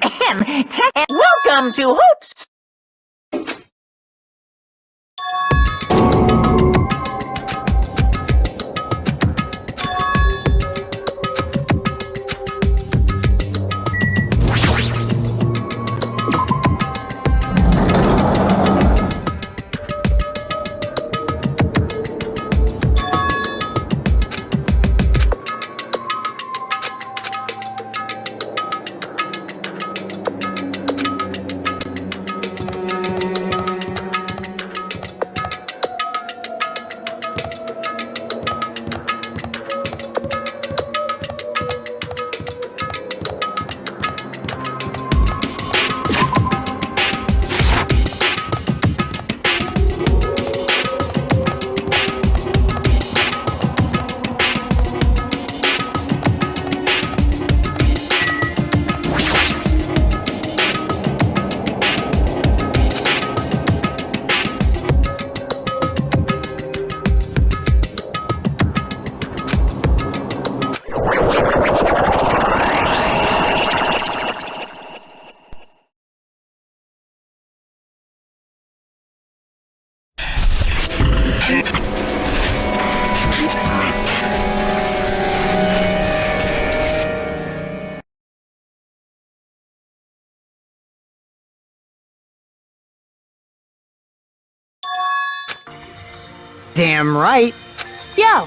Welcome to Hoops. Damn right. Yo!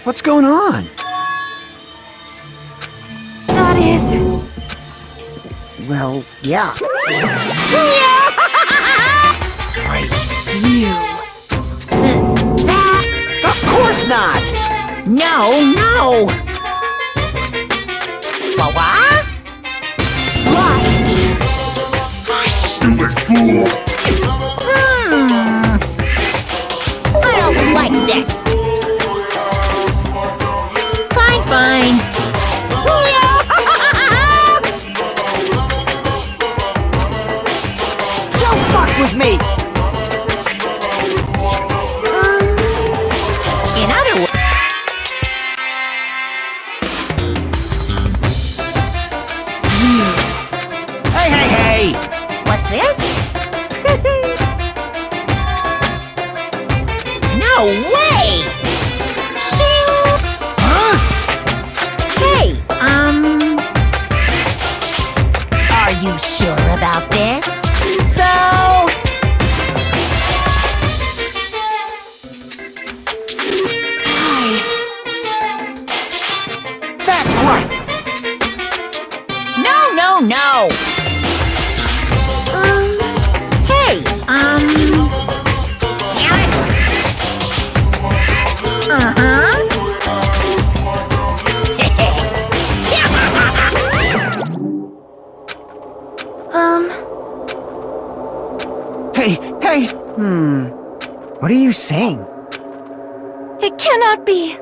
What's going on? That is... Well, yeah. Right. You. That... Of course not! No, no! What? Lies! Stupid fool! I don't like this. Fine, fine. Don't fuck with me! In other words... Hey, hey, hey! What's this? No way! Shing! Huh? Hey, are you sure about this? So... That's right! No, no, no! Hey, damn it! Uh-huh. Hey, hey! What are you saying? It cannot be.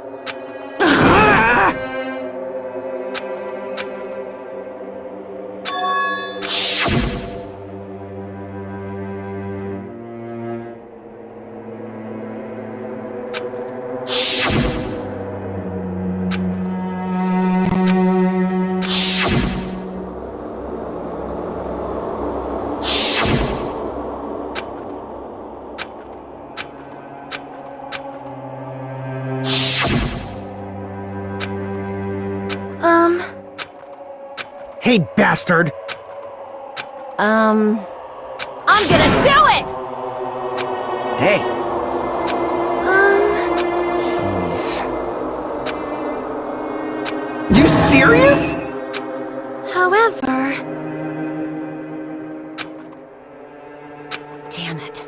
Hey, bastard! I'm gonna do it! Hey! Jeez. You serious? However... Damn it.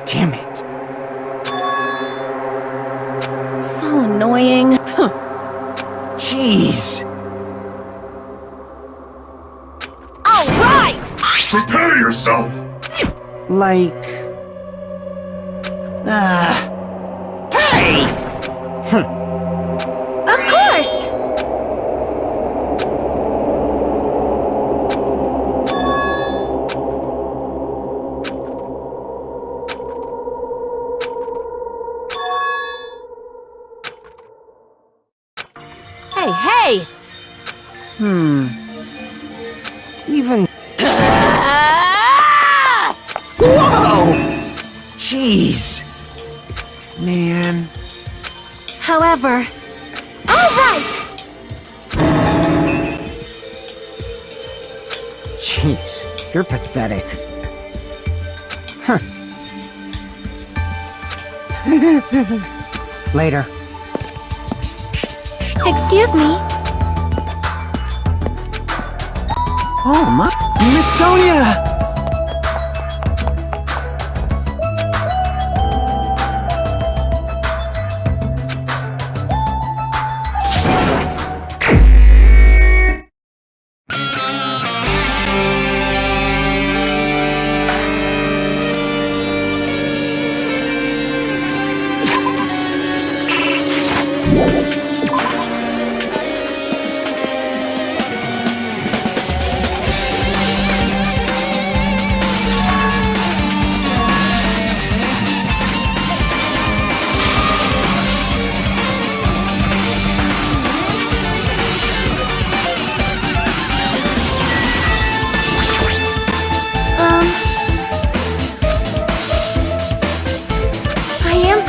Damn it. So annoying. Jeez. All right! Prepare yourself! Like... Hey! Of course! Hey! Even. Ah! Whoa! Jeez. Man. However, all right. Jeez, you're pathetic. Huh. Later. Excuse me. Oh, my. Miss Sonia! I am.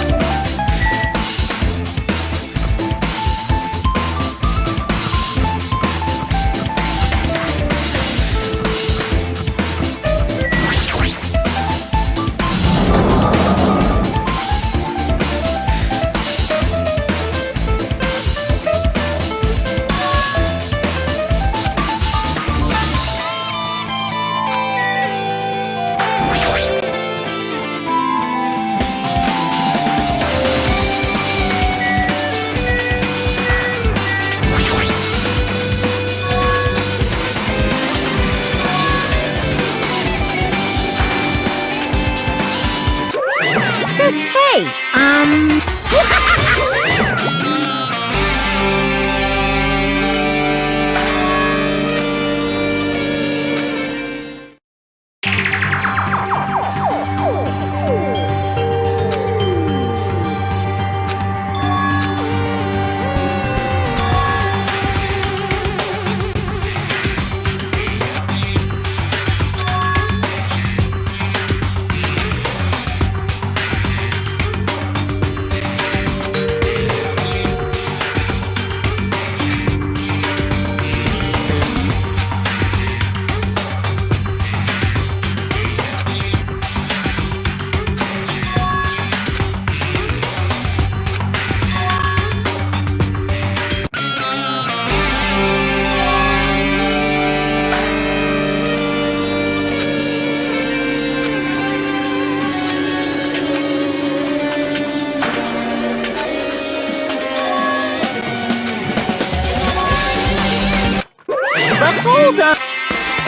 Hey, but hold up.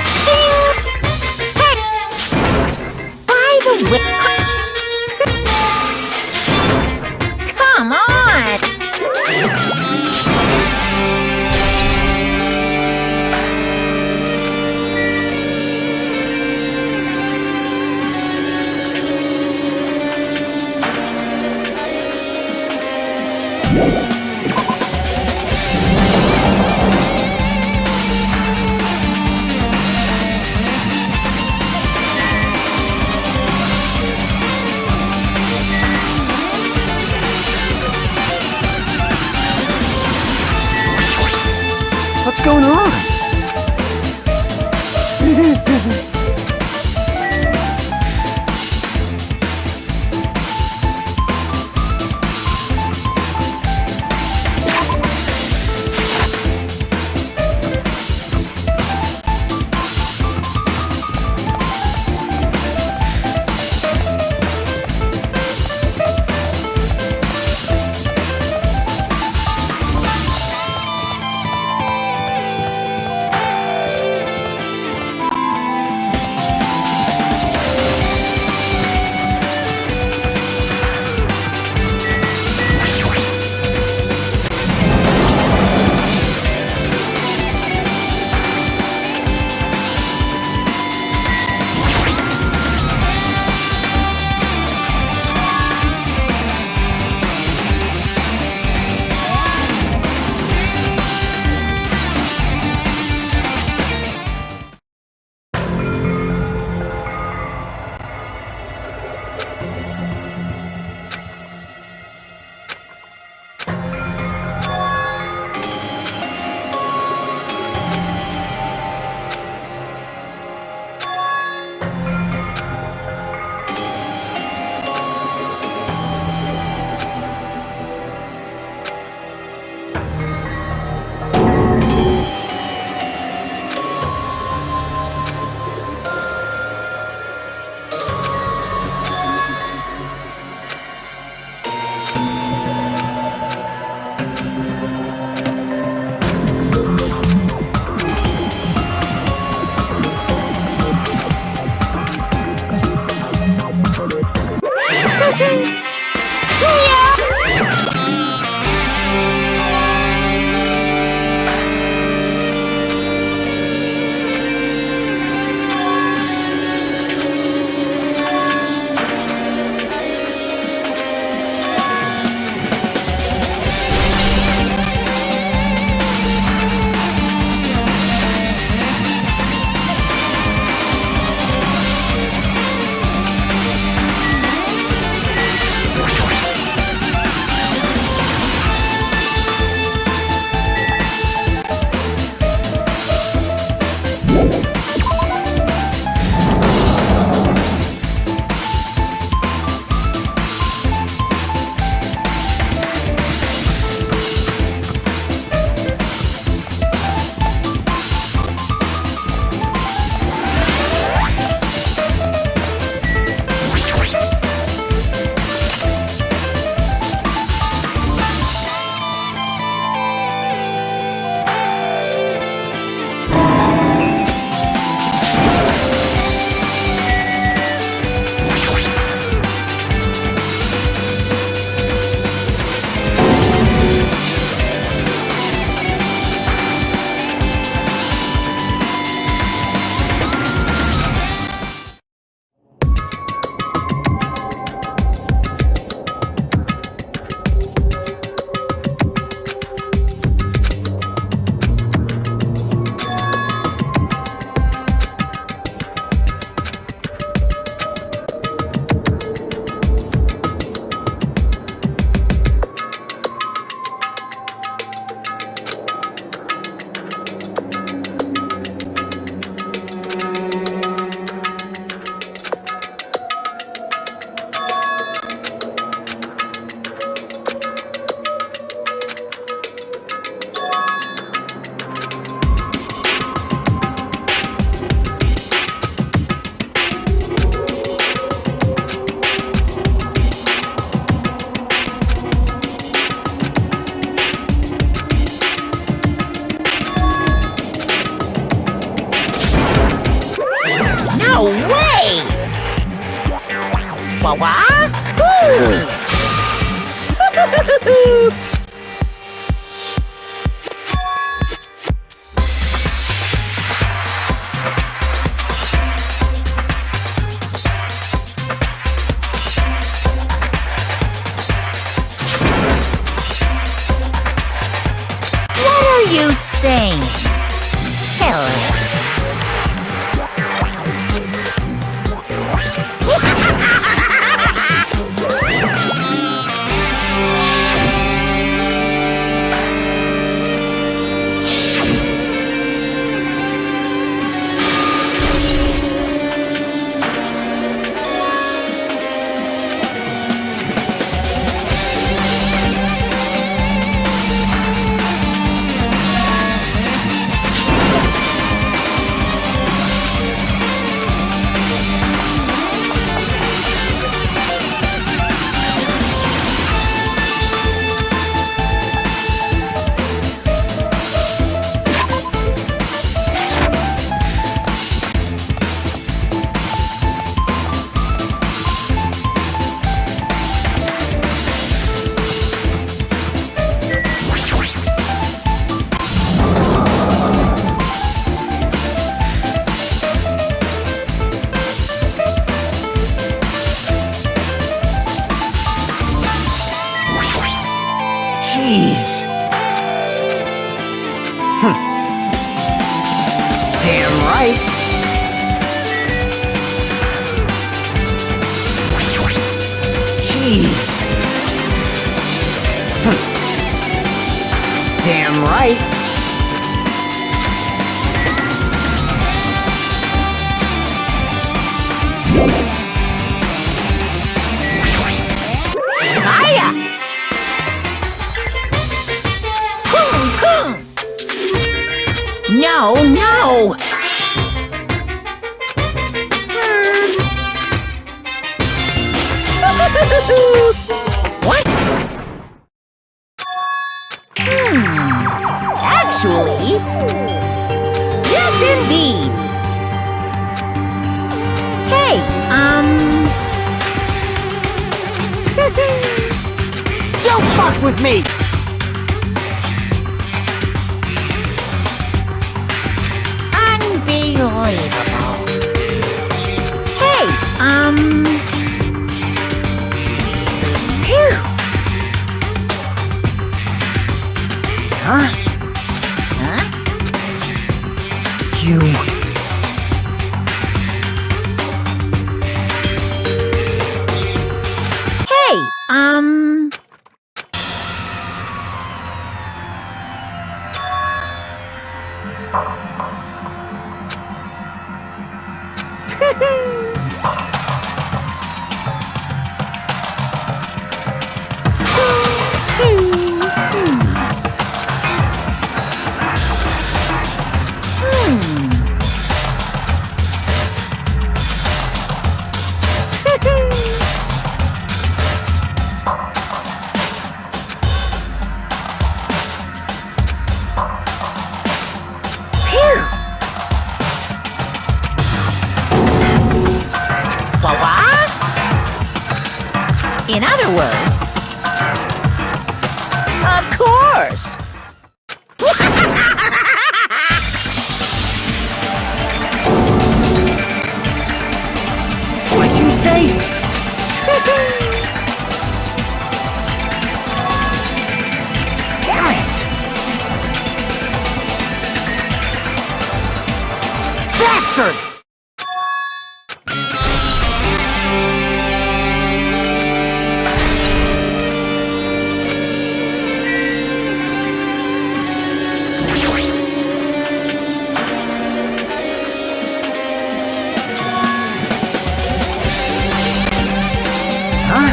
Shing! Hey! By the way, come on! What's going on? What are you saying? Hello. Jeez. Damn right. Jeez. Damn right. Hiya! No, no! What? Actually, yes indeed. Hey, Don't fuck with me! Unbelievable. Hey, phew. Huh? Huh? You... Hey, in other words, of course. What'd you say? Damn it! Bastard! Huh?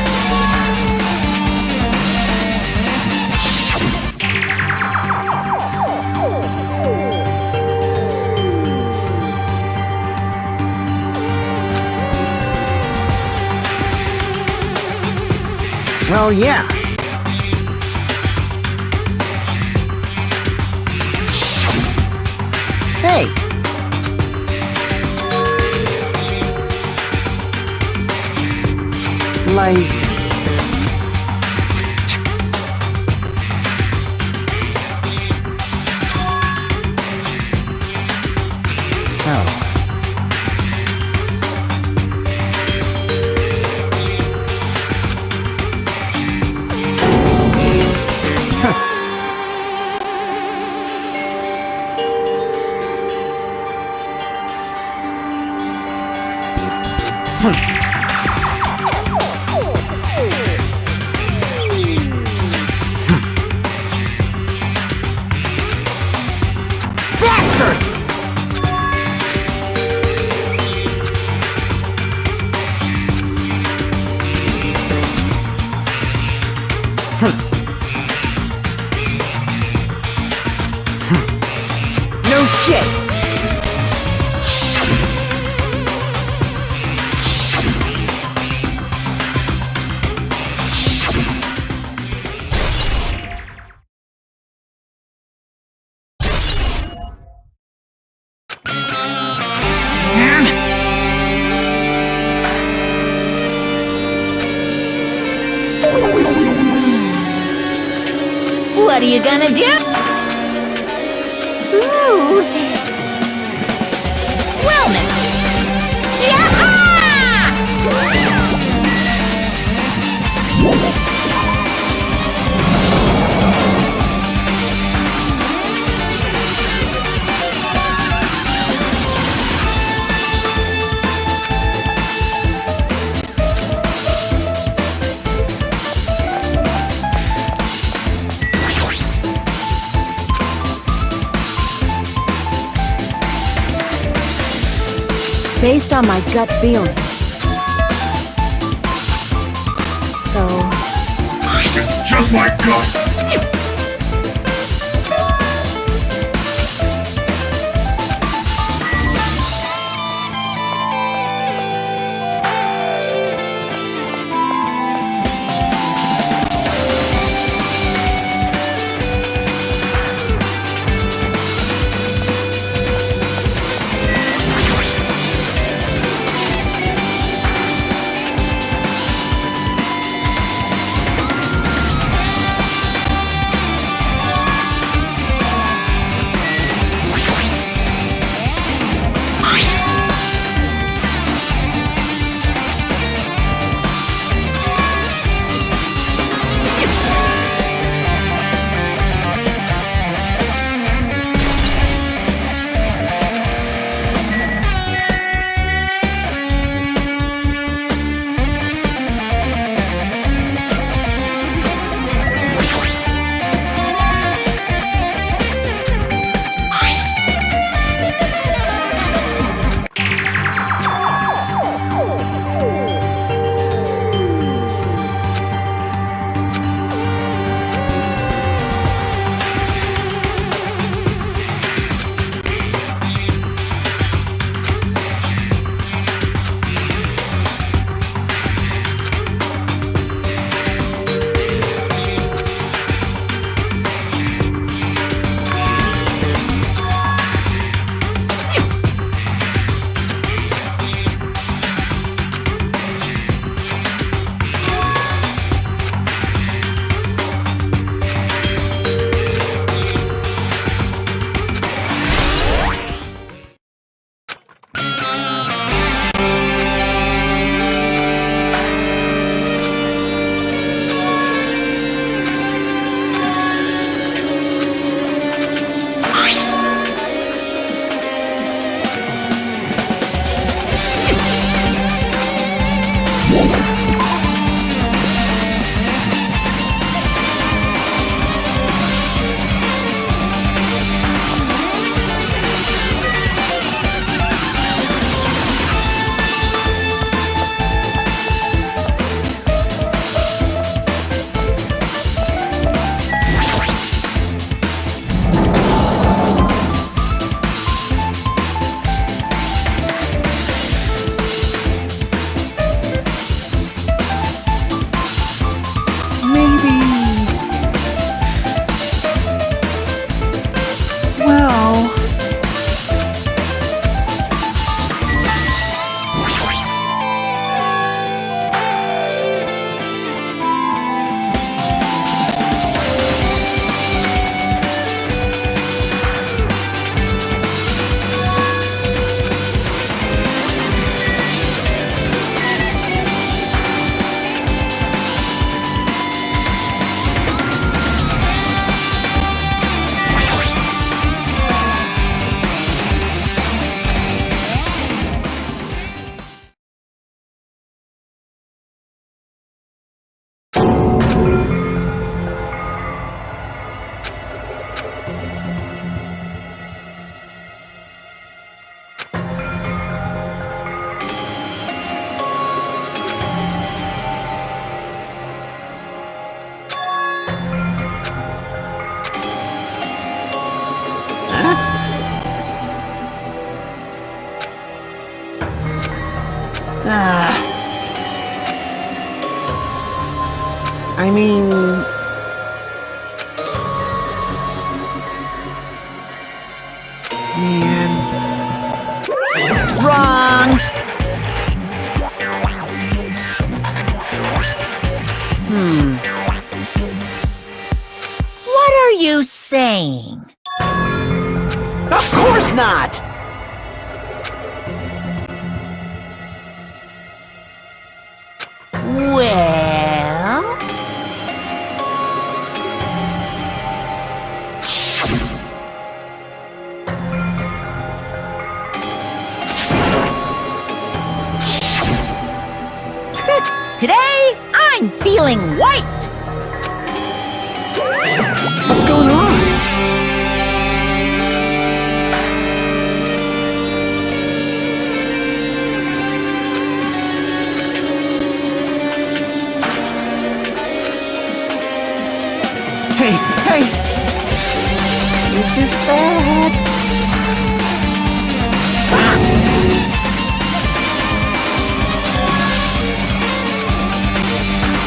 Well, yeah. Hey! like... So... Bastard! No shit! What are you gonna do? Ooh. Well now. Based on my gut feeling. So... It's just my gut! I mean... Man... Wrong! What are you saying? Of course not! Well... Today, I'm feeling white! What's going on? Hey, hey! This is bad!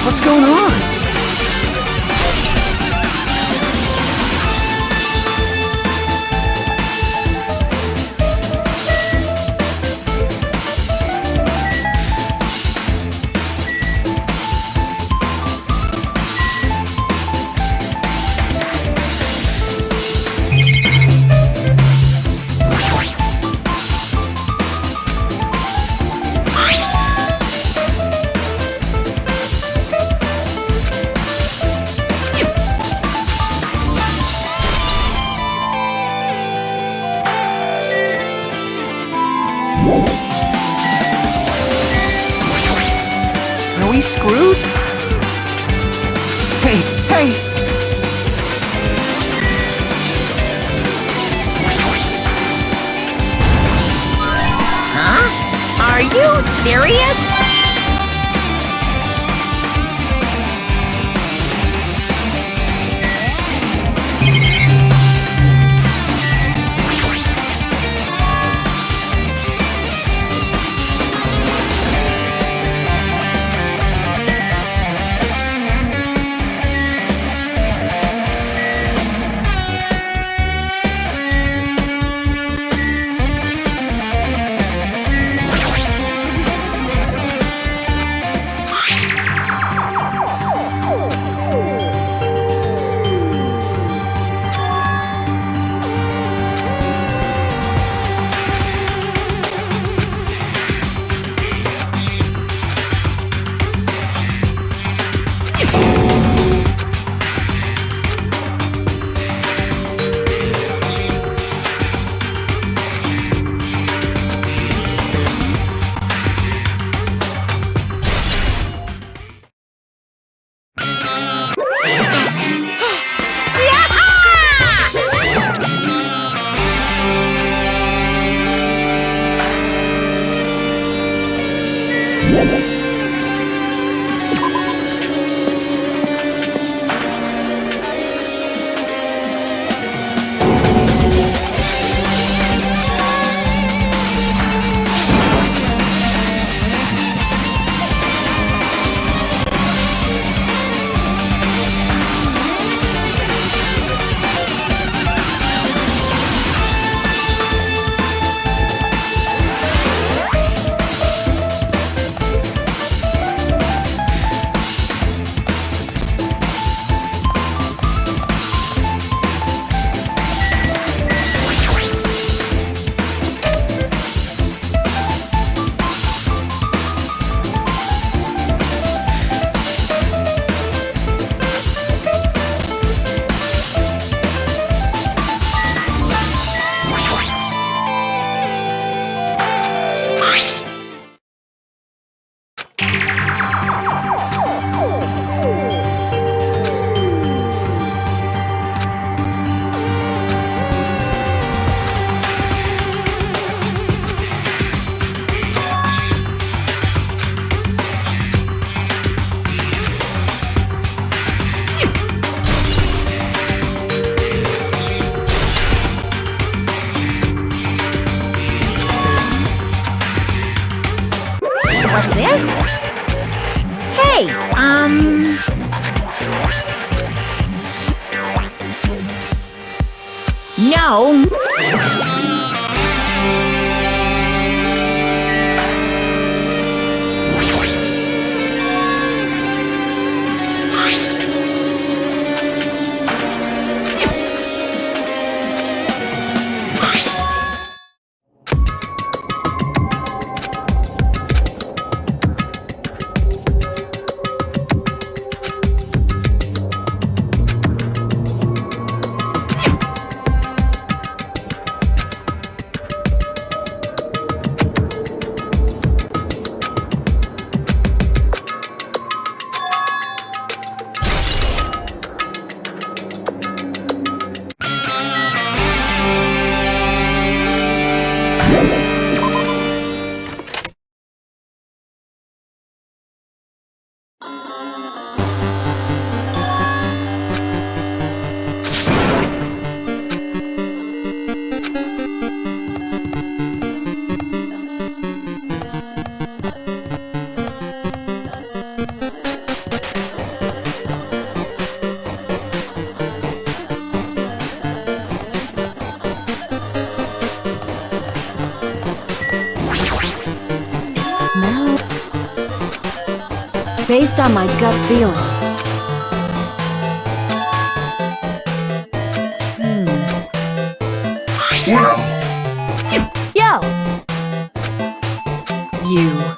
What's going on? Are we screwed? Hey, hey! Huh? Are you serious? No! Smell. Based on my gut feeling. Well, Yo! You.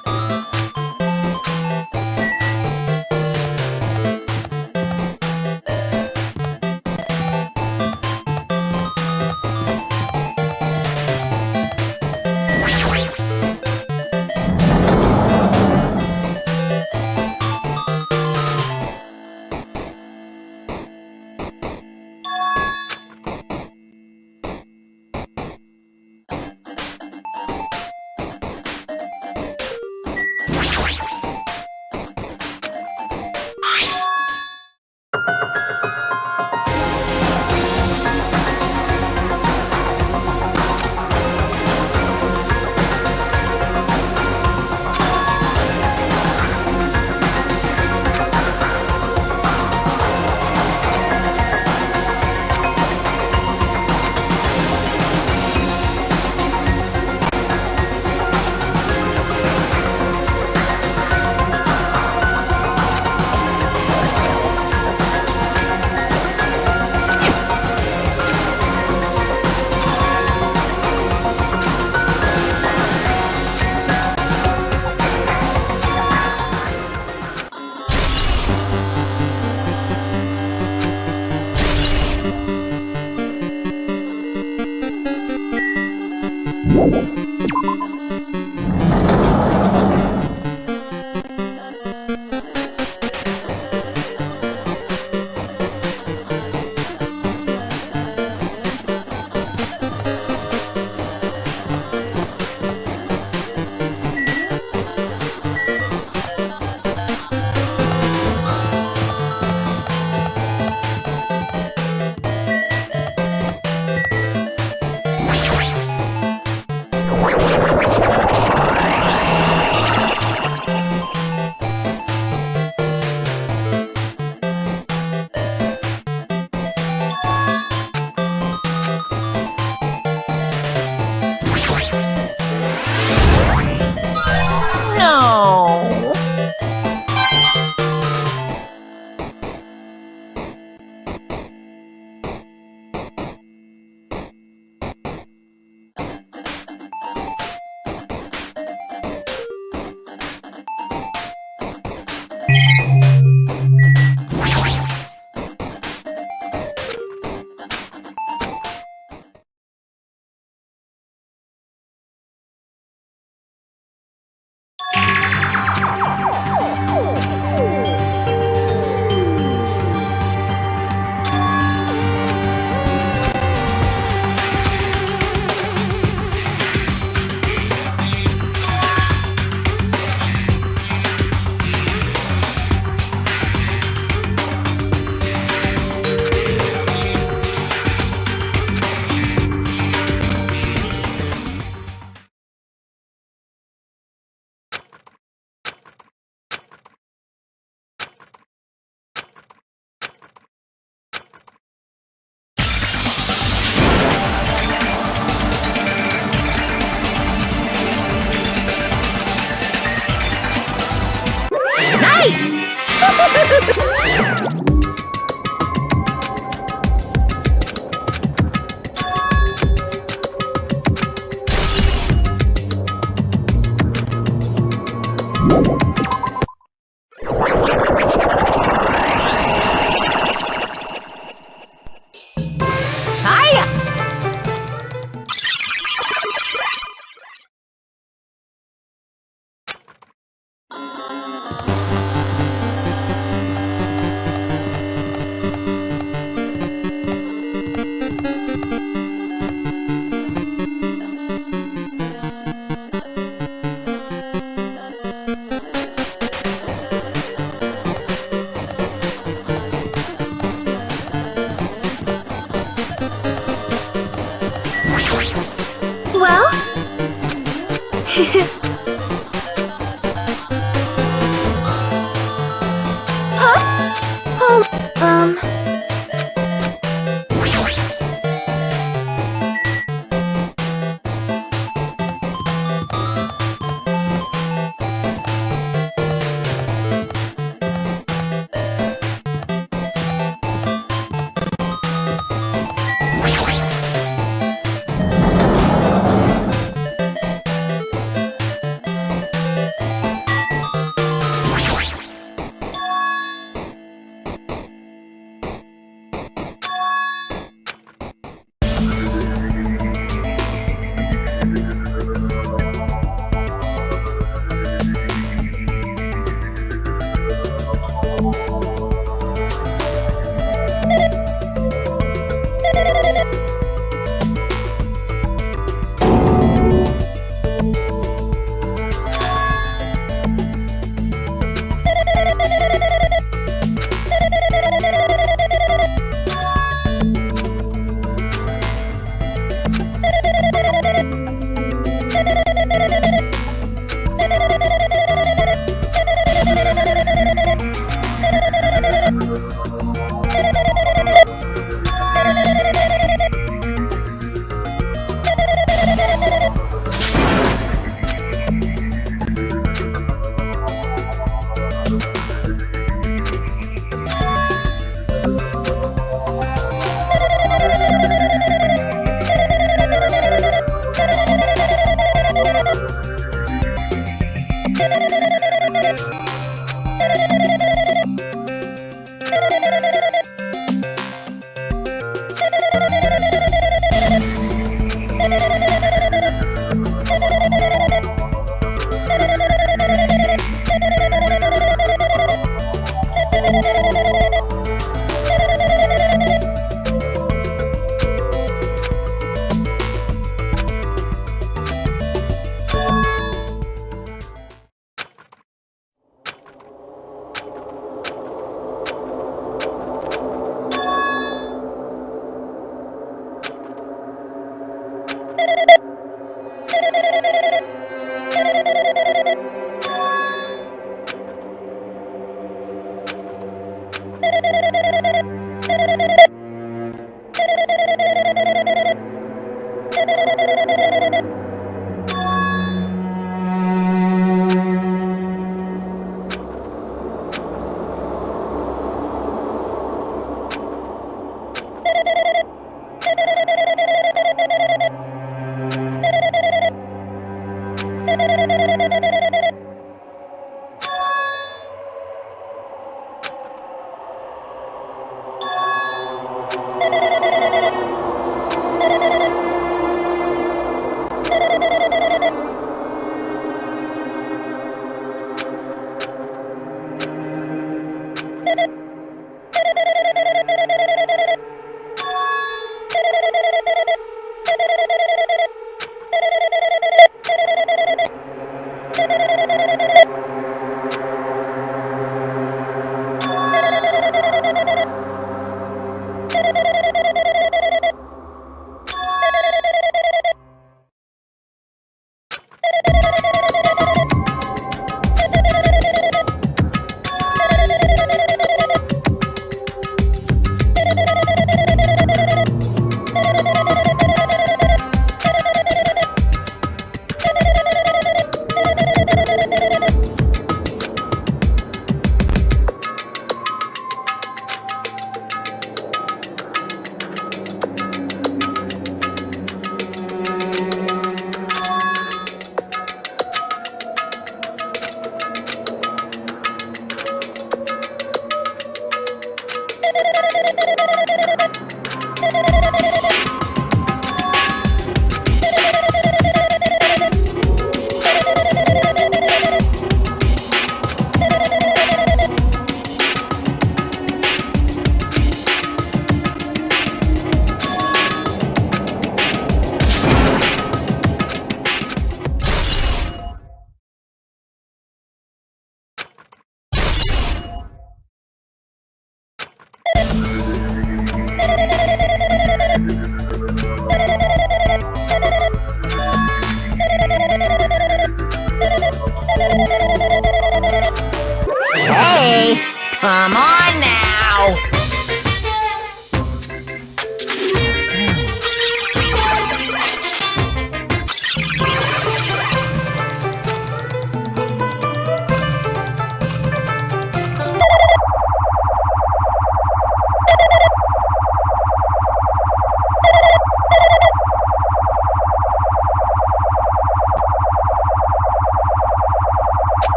Um,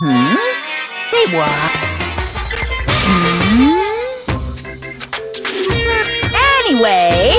Say what? Anyway.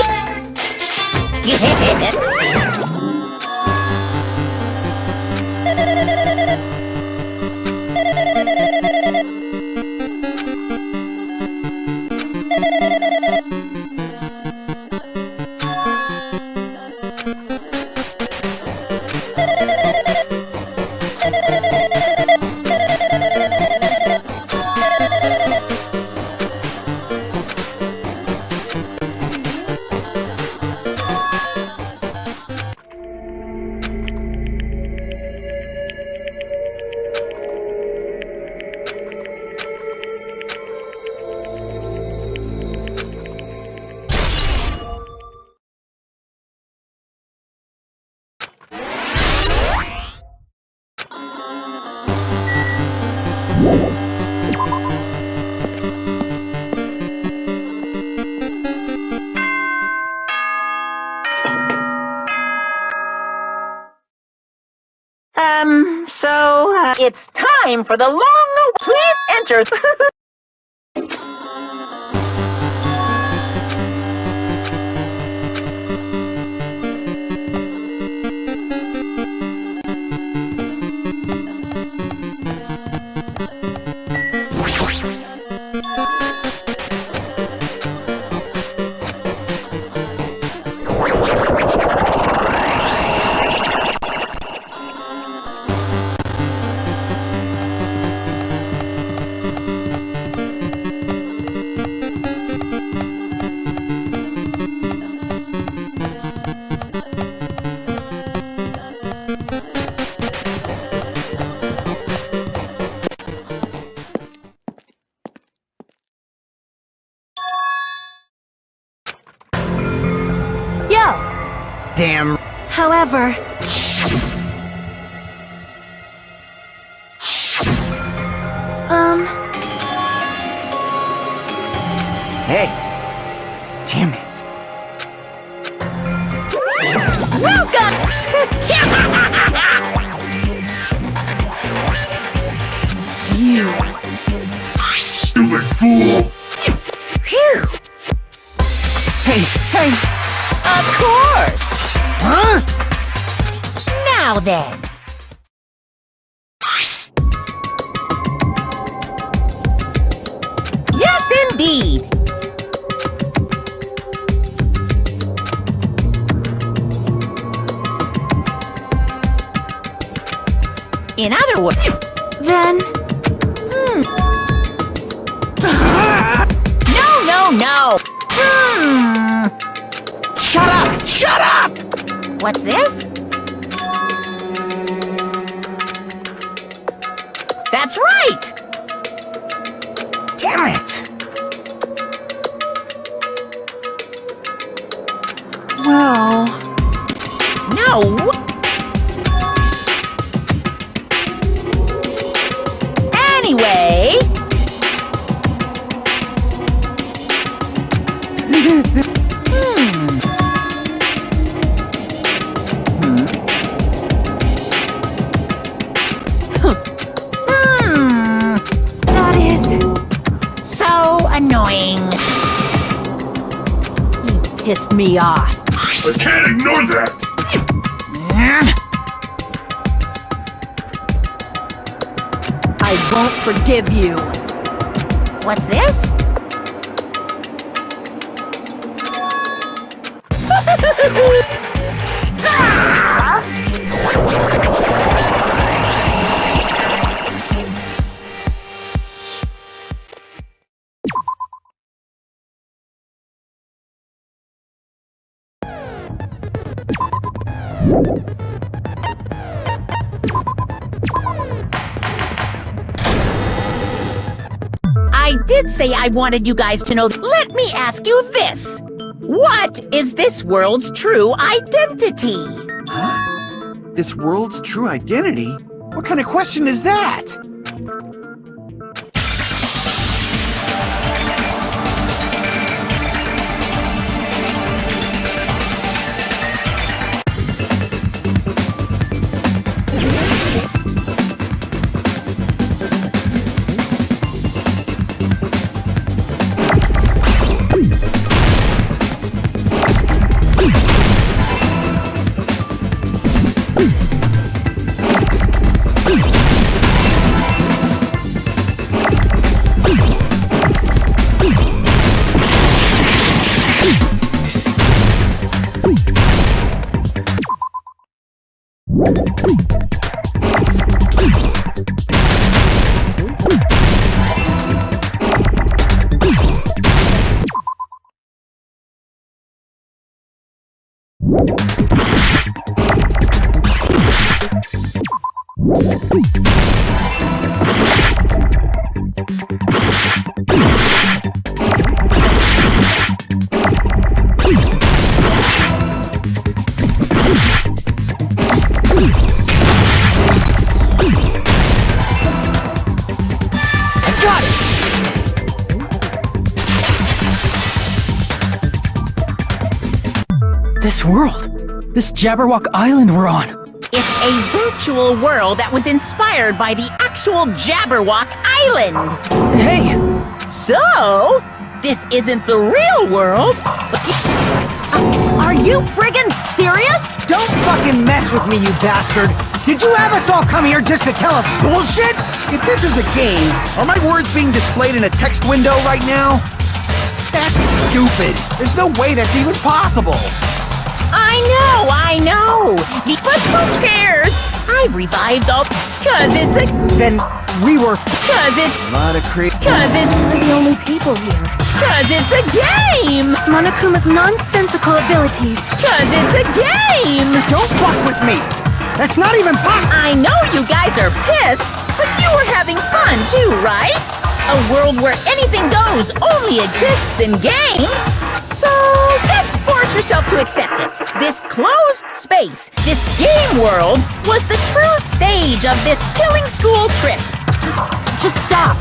It's time for the long. Please enter. Damn. However, Hey. Damn it. Welcome. you. Stupid fool! Phew. Hey. Of course. Huh? Now then. Yes, indeed. In other words, Then, no. Shut up! What's this? That's right. Damn it! Well... No. Anyway. that is... So annoying. You pissed me off. I can't ignore that! I won't forgive you. What's this? I did say I wanted you guys to know. Let me ask you this. What is this world's true identity? Huh? This world's true identity? What kind of question is that? This world! This Jabberwock Island we're on! It's a virtual world that was inspired by the actual Jabberwock Island. Hey! So, this isn't the real world, but Are you friggin' serious? Don't fucking mess with me, you bastard! Did you have us all come here just to tell us bullshit? If this is a game, are my words being displayed in a text window right now? That's stupid. There's no way that's even possible. I know! But who cares? I revived all cause it's a Then we were... cause it's A lot of cause it's We're the only people here. cause it's a game! Monokuma's nonsensical abilities. Cause it's a game! Don't fuck with me! That's not even pop! I know you guys are pissed, but you were having fun too, right? A world where anything goes only exists in games. So just force yourself to accept it. This closed space, this game world, was the true stage of this killing school trip. Just stop.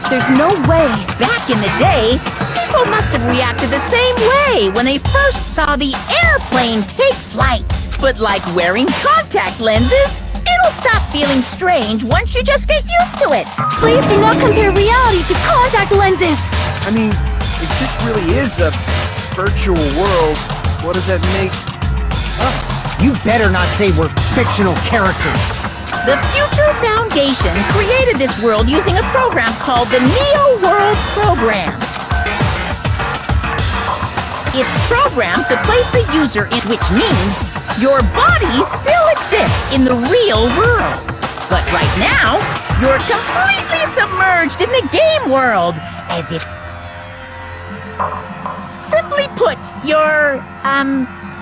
There's no way. Back in the day, people must have reacted the same way when they first saw the airplane take flight. But like wearing contact lenses, it'll stop feeling strange once you just get used to it. Please do not compare reality to contact lenses. I mean, if this really is a virtual world, what does that make us? You better not say we're fictional characters. The Future Foundation created this world using a program called the Neo World Program. It's programmed to place the user in, which means your body still exists in the real world. But right now, you're completely submerged in the game world, as if... Simply put, you're,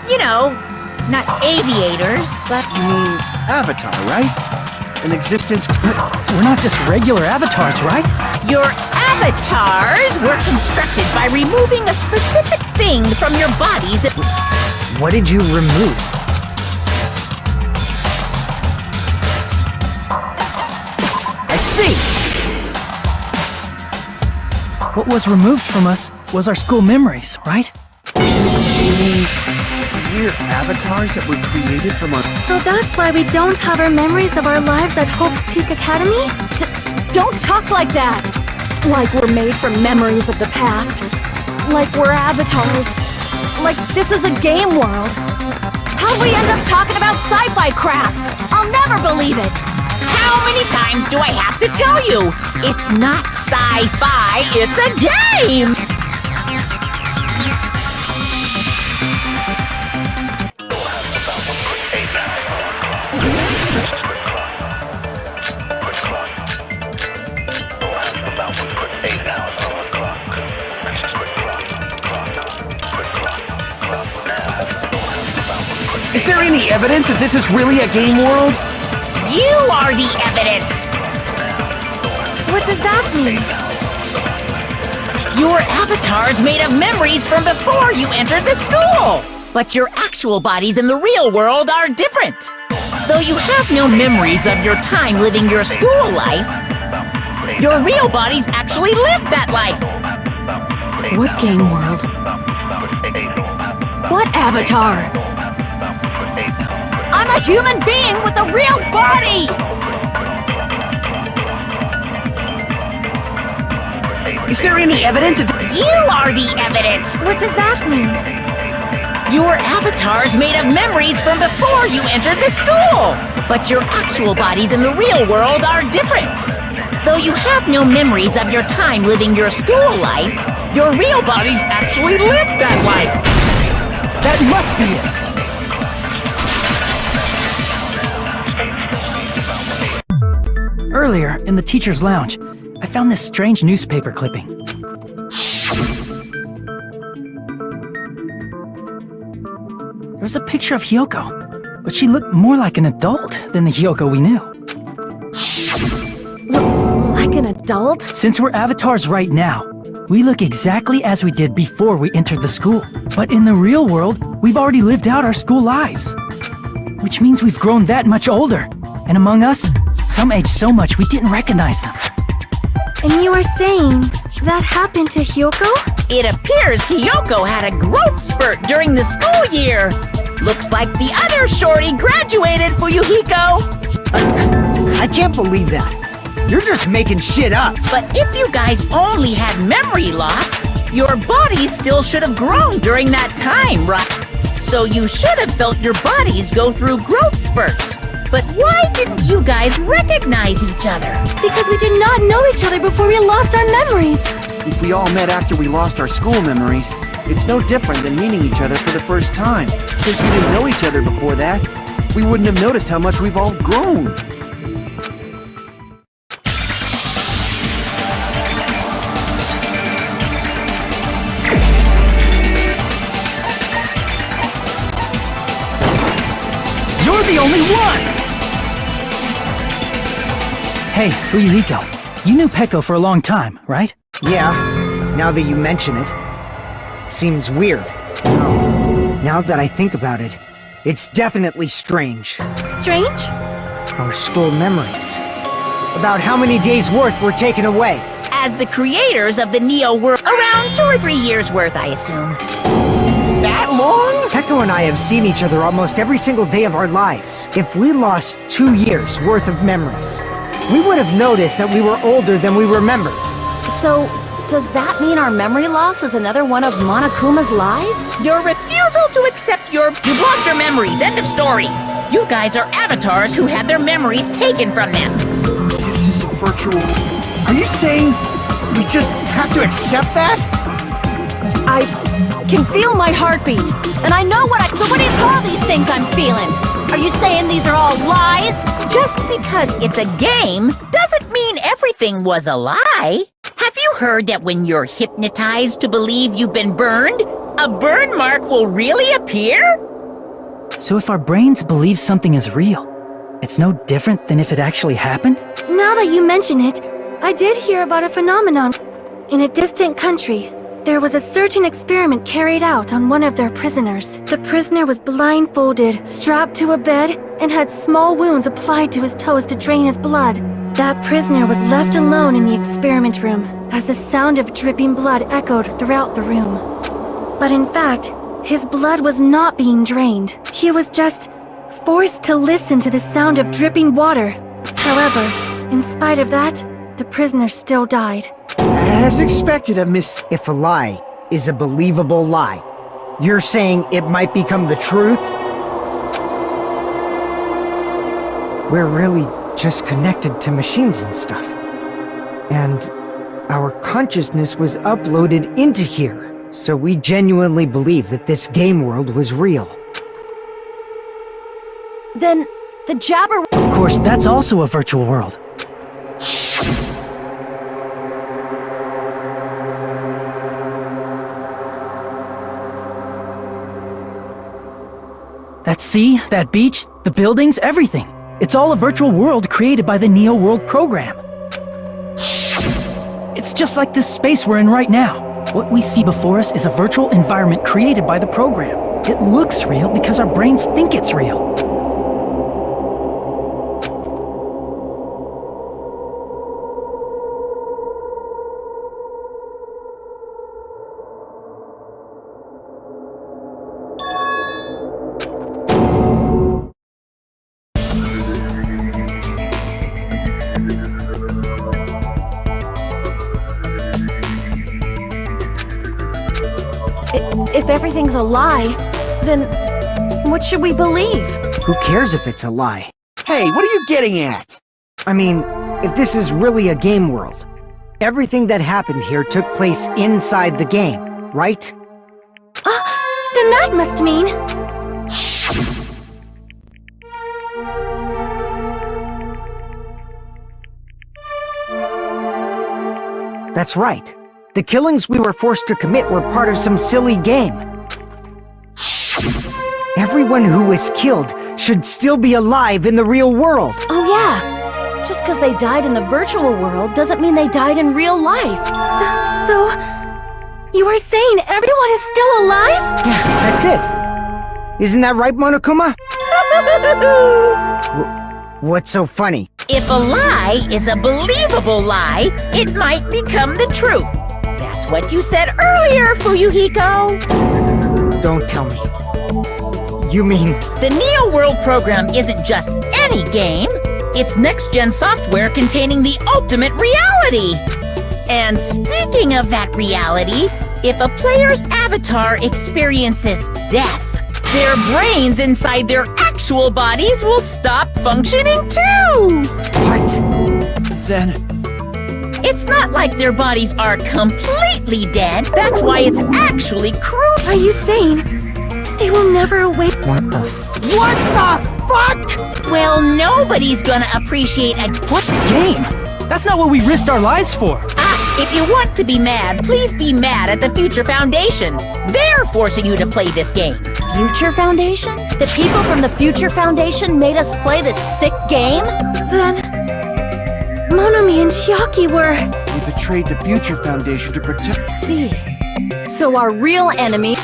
you know, not aviators, but... Avatar, right? An existence... We're not just regular avatars, right? Your avatars were constructed by removing a specific thing from your bodies. What did you remove? I see! What was removed from us was our school memories, right? We're avatars that were created from our... So that's why we don't have our memories of our lives at Hope's Peak Academy? Don't talk like that! Like we're made from memories of the past. Like we're avatars. Like this is a game world. How'd we end up talking about sci-fi crap? I'll never believe it! How many times do I have to tell you? It's not sci-fi, it's a game! Is there any evidence that this is really a game world? You are the evidence! What does that mean? Your avatar's made of memories from before you entered the school! But your actual bodies in the real world are different. Though you have no memories of your time living your school life, your real bodies actually lived that life. What game world? What avatar? I'm a human being with a real body! Is there any evidence that... You are the evidence! What does that mean? Your avatar's made of memories from before you entered the school! But your actual bodies in the real world are different. Though you have no memories of your time living your school life, your real bodies actually lived that life! That must be it! Earlier, in the teacher's lounge, I found this strange newspaper clipping. There was a picture of Hyoko, but she looked more like an adult than the Hyoko we knew. Like an adult? Since we're avatars right now, we look exactly as we did before we entered the school. But in the real world, we've already lived out our school lives. Which means we've grown that much older. And among us, some aged so much we didn't recognize them. And you are saying that happened to Hyoko? It appears Hyoko had a growth spurt during the school year. Looks like the other shorty graduated for Yuhiko. I can't believe that. You're just making shit up. But if you guys only had memory loss, your bodies still should have grown during that time, right? So you should have felt your bodies go through growth spurts. But why didn't you guys recognize each other? Because we did not know each other before we lost our memories. If we all met after we lost our school memories, it's no different than meeting each other for the first time. Since we didn't know each other before that, we wouldn't have noticed how much we've all grown. You're the only one! Hey, Fuyuhiko, you knew Peko for a long time, right? Yeah, now that you mention it. Seems weird. No, now that I think about it, it's definitely strange. Strange? Our school memories. About how many days' worth were taken away. As the creators of the Neo world, around 2 or 3 years worth, I assume. That long? Peko and I have seen each other almost every single day of our lives. If we lost 2 years' worth of memories, we would have noticed that we were older than we remembered. So, does that mean our memory loss is another one of Monokuma's lies? Your refusal to accept you've lost your memories, end of story. You guys are avatars who had their memories taken from them. This is virtual. Are you saying we just have to accept that? I can feel my heartbeat, and I know so what do you call these things I'm feeling? Are you saying these are all lies? Just because it's a game doesn't mean everything was a lie. Have you heard that when you're hypnotized to believe you've been burned, a burn mark will really appear? So if our brains believe something is real, it's no different than if it actually happened? Now that you mention it, I did hear about a phenomenon. In a distant country, there was a certain experiment carried out on one of their prisoners. The prisoner was blindfolded, strapped to a bed, and had small wounds applied to his toes to drain his blood. That prisoner was left alone in the experiment room as the sound of dripping blood echoed throughout the room. But in fact, his blood was not being drained. He was just forced to listen to the sound of dripping water. However, in spite of that, the prisoner still died. As expected of Miss... If a lie is a believable lie, you're saying it might become the truth? We're really just connected to machines and stuff. And our consciousness was uploaded into here. So we genuinely believe that this game world was real. Then, the Jabber... Of course, that's also a virtual world. That sea, that beach, the buildings, everything. It's all a virtual world created by the Neo World program. It's just like this space we're in right now. What we see before us is a virtual environment created by the program. It looks real because our brains think it's real. If everything's a lie, then what should we believe? Who cares if it's a lie? Hey, what are you getting at? I mean, if this is really a game world, everything that happened here took place inside the game, right? Then that must mean... That's right. The killings we were forced to commit were part of some silly game. Everyone who was killed should still be alive in the real world. Oh yeah. Just because they died in the virtual world doesn't mean they died in real life. So you are saying everyone is still alive? Yeah, that's it. Isn't that right, Monokuma? What's so funny? If a lie is a believable lie, it might become the truth. That's what you said earlier, Fuyuhiko. Don't tell me. You mean... The Neo World program isn't just any game. It's next-gen software containing the ultimate reality. And speaking of that reality, if a player's avatar experiences death, their brains inside their actual bodies will stop functioning too! What? Then... It's not like their bodies are completely dead. That's why it's actually cruel. Are you saying they will never awake? What the fuck? Well, nobody's gonna appreciate a What game? That's not what we risked our lives for. If you want to be mad, please be mad at the Future Foundation. They're forcing you to play this game. Future Foundation? The people from the Future Foundation made us play this sick game? Then... Monomi and Chiaki were... We betrayed the Future Foundation to protect... See. So our real enemy...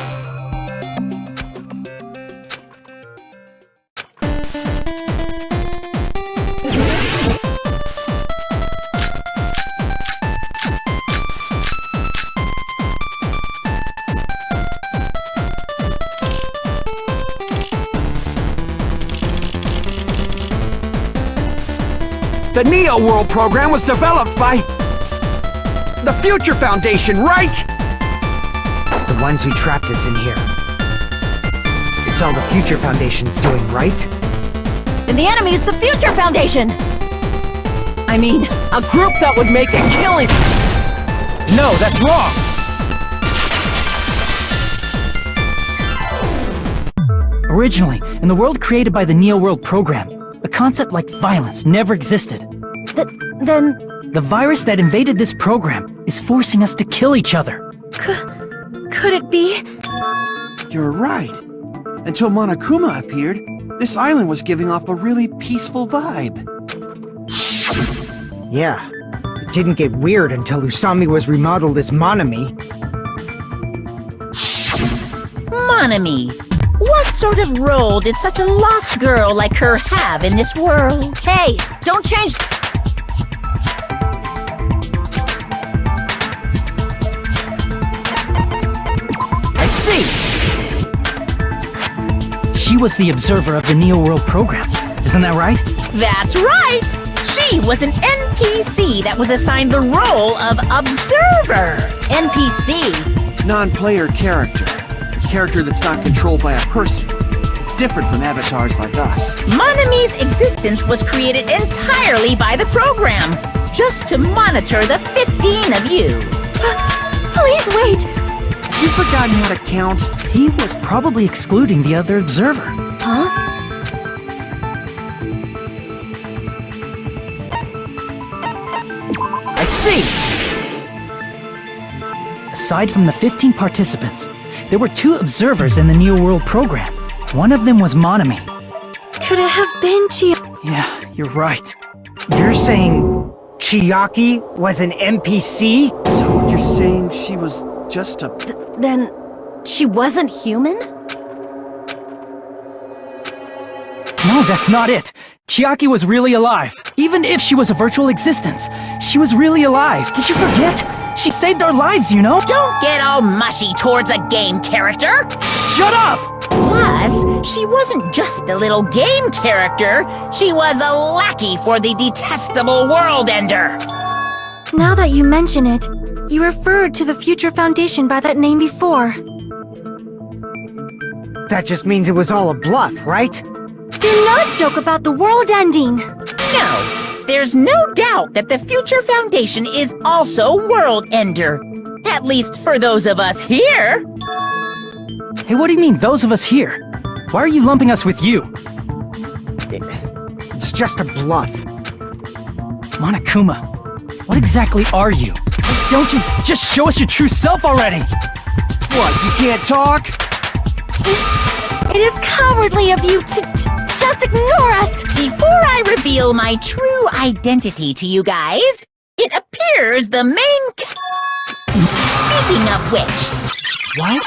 The Neo World program was developed by... the Future Foundation, right? The ones who trapped us in here. It's all the Future Foundation's doing, right? And the enemy is the Future Foundation! I mean, a group that would make a killing... No, that's wrong! Originally, in the world created by the Neo World program, a concept like violence never existed. Then... The virus that invaded this program is forcing us to kill each other. Could it be? You're right. Until Monokuma appeared, this island was giving off a really peaceful vibe. Yeah. It didn't get weird until Usami was remodeled as Monomi. Monomi, what sort of role did such a lost girl like her have in this world? Hey, don't change... I see! She was the observer of the Neo World program. Isn't that right? That's right! She was an NPC that was assigned the role of observer. NPC? Non-player character. A character that's not controlled by a person. It's different from avatars like us. Monomi's existence was created entirely by the program, just to monitor the 15 of you. Please wait! You've forgotten how to count? He was probably excluding the other observer. Huh? I see! Aside from the 15 participants, there were 2 observers in the Neo World program. One of them was Monomi. Could it have been Yeah, you're right. You're saying Chiaki was an NPC? So you're saying she was just a... Then... she wasn't human? No, that's not it. Chiaki was really alive. Even if she was a virtual existence, she was really alive. Did you forget? She saved our lives, you know? Don't get all mushy towards a game character! Shut up! Plus, she wasn't just a little game character, she was a lackey for the detestable World Ender! Now that you mention it, you referred to the Future Foundation by that name before. That just means it was all a bluff, right? Do not joke about the world ending! No, there's no doubt that the Future Foundation is also World Ender. At least for those of us here. Hey, what do you mean, those of us here? Why are you lumping us with you? It's just a bluff. Monokuma, what exactly are you? Don't you just show us your true self already? What, you can't talk? It is cowardly of you to just ignore us! Before I reveal my true identity to you guys, it appears the main... Speaking of which... What?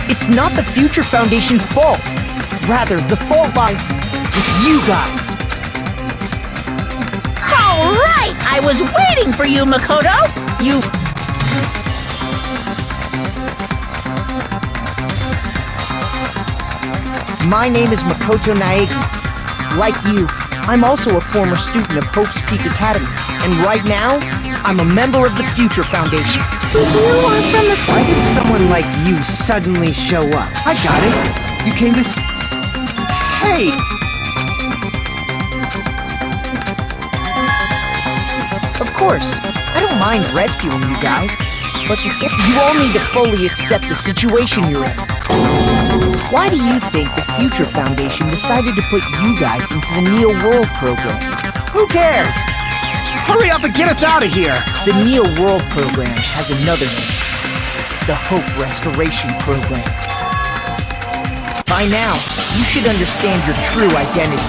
It's not the Future Foundation's fault. Rather, the fault lies with you guys. All right! I was waiting for you, Makoto! You... My name is Makoto Naegi. Like you, I'm also a former student of Hope's Peak Academy, and right now, I'm a member of the Future Foundation. You are from the... Why did someone like you suddenly show up? I got it. You came to... Hey! Of course, I don't mind rescuing you guys, but you all need to fully accept the situation you're in. Why do you think the Future Foundation decided to put you guys into the Neo World program? Who cares? Hurry up and get us out of here! The Neo World program has another name. The Hope Restoration Program. By now, you should understand your true identity.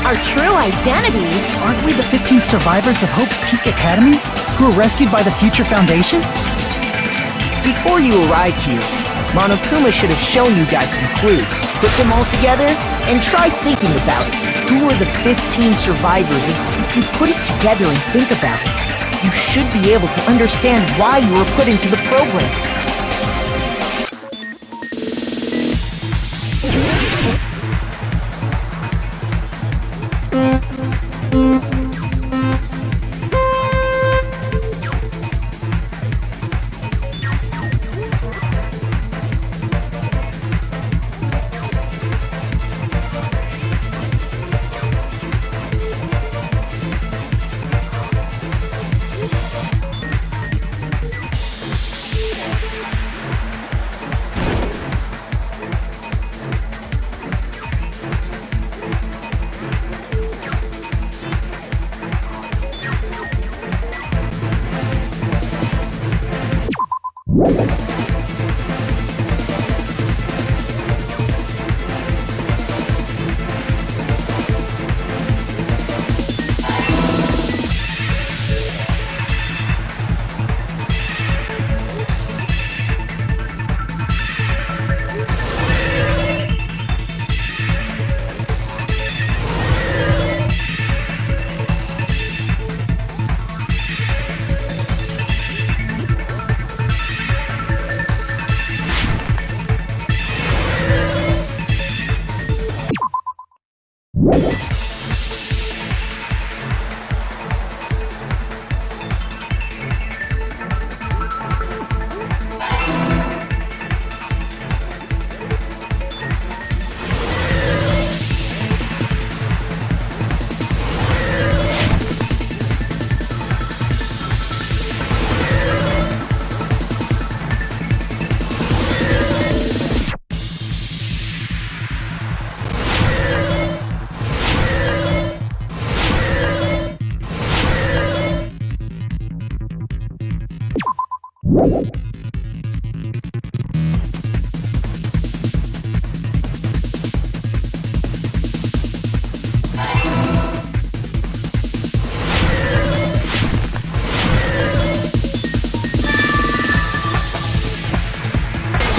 Our true identities? Aren't we the 15 survivors of Hope's Peak Academy who were rescued by the Future Foundation? Before you arrived here, Monokuma should have shown you guys some clues. Put them all together and try thinking about it. Who are the 15 survivors? And if you put it together and think about it, you should be able to understand why you were put into the program.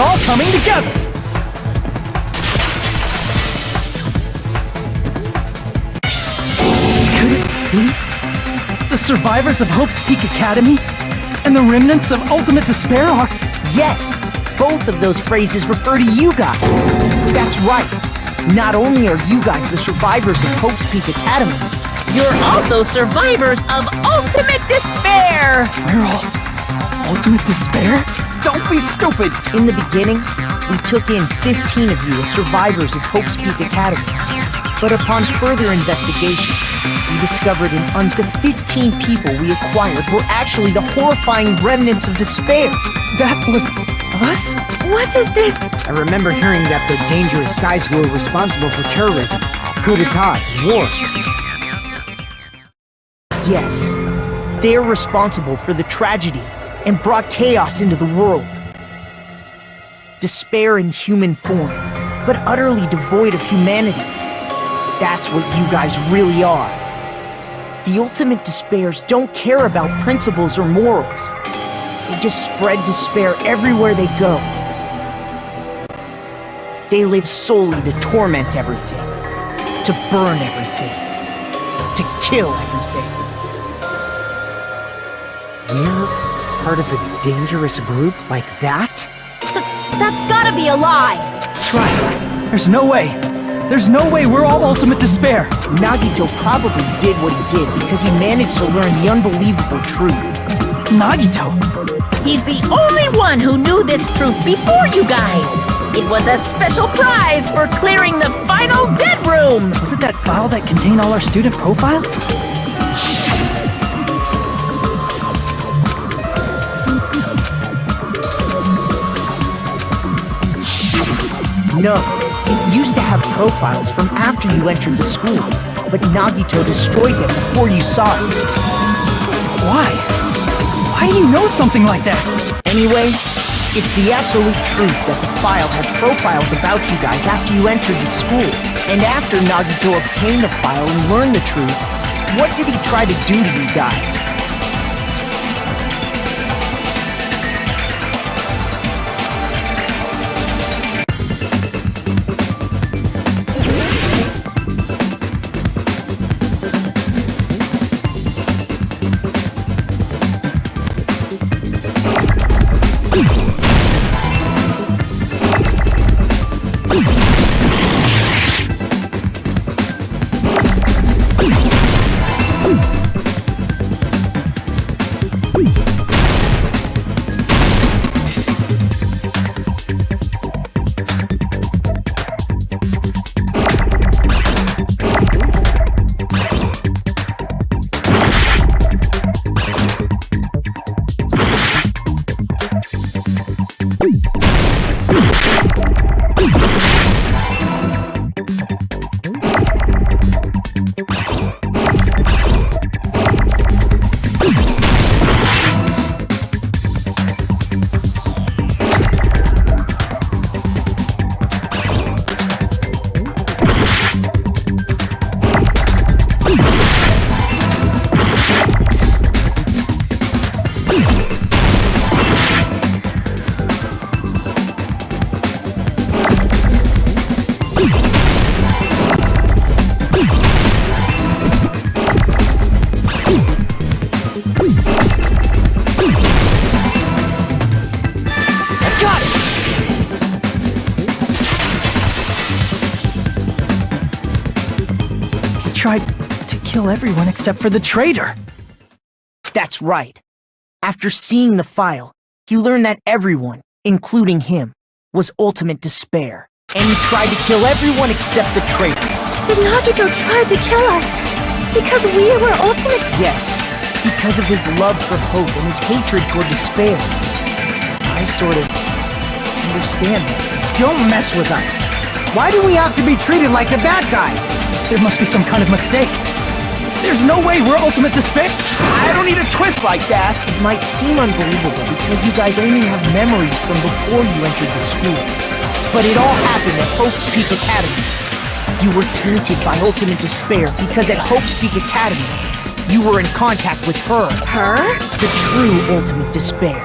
It's all coming together! Could it be the survivors of Hope's Peak Academy and the remnants of Ultimate Despair are... Yes, both of those phrases refer to you guys. That's right. Not only are you guys the survivors of Hope's Peak Academy, You're also survivors of Ultimate Despair! We're all... Ultimate Despair? Don't be stupid! in the beginning, we took in 15 of you as survivors of Hope's Peak Academy. But upon further investigation, we discovered the 15 people we acquired were actually the horrifying remnants of despair. That was a kill us? What is this? I remember hearing that they're dangerous guys who are responsible for terrorism, coup d'etats, and wars. Yes, they're responsible for the tragedy and brought chaos into the world. Despair in human form, but utterly devoid of humanity. That's what you guys really are. The ultimate despairs don't care about principles or morals. They just spread despair everywhere they go. They live solely to torment everything, to burn everything, to kill everything. We're part of a dangerous group like that? That's gotta be a lie! That's right. There's no way. There's no way we're all ultimate despair. Nagito probably did what he did because he managed to learn the unbelievable truth. Nagito? He's the only one who knew this truth before you guys. It was a special prize for clearing the final dead room. Was it that file that contained all our student profiles? No, it used to have profiles from after you entered the school, but Nagito destroyed them before you saw it. Why? Why do you know something like that? Anyway, it's the absolute truth that the file had profiles about you guys after you entered the school. And after Nagito obtained the file and learned the truth, what did he try to do to you guys? Tried to kill everyone except for the traitor. That's right. After seeing the file, he learned that everyone, including him, was ultimate despair. And he tried to kill everyone except the traitor. Did Nagito try to kill us? Because we were ultimate... Yes, because of his love for hope and his hatred toward despair. I sort of understand that. Don't mess with us. Why do we have to be treated like the bad guys? There must be some kind of mistake. There's no way we're ultimate despair. I don't need a twist like that. It might seem unbelievable because you guys only have memories from before you entered the school. But it all happened at Hope's Peak Academy. You were tainted by ultimate despair because at Hope's Peak Academy, you were in contact with her. Her? The true ultimate despair.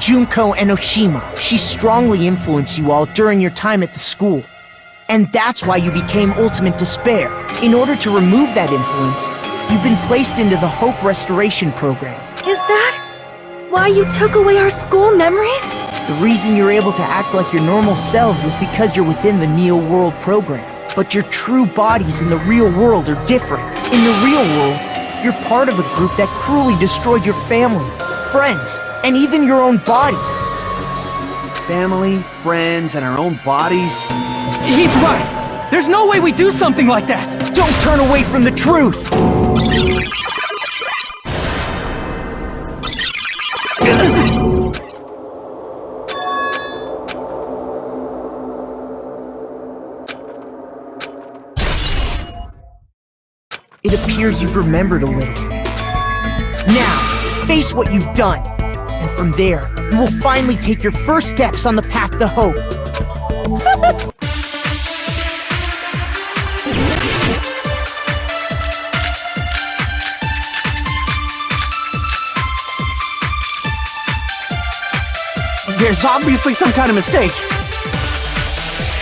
Junko Enoshima. She strongly influenced you all during your time at the school. And that's why you became ultimate despair. In order to remove that influence, you've been placed into the Hope Restoration Program. Is that why you took away our school memories? The reason you're able to act like your normal selves is because you're within the Neo World program. But your true bodies in the real world are different. In the real world, you're part of a group that cruelly destroyed your family, friends, and even your own body. Family, friends, and our own bodies. He's right. There's no way we do something like that. Don't turn away from the truth. appears you've remembered a little. Now, face what you've done. And from there, you will finally take your first steps on the path to hope. There's obviously some kind of mistake.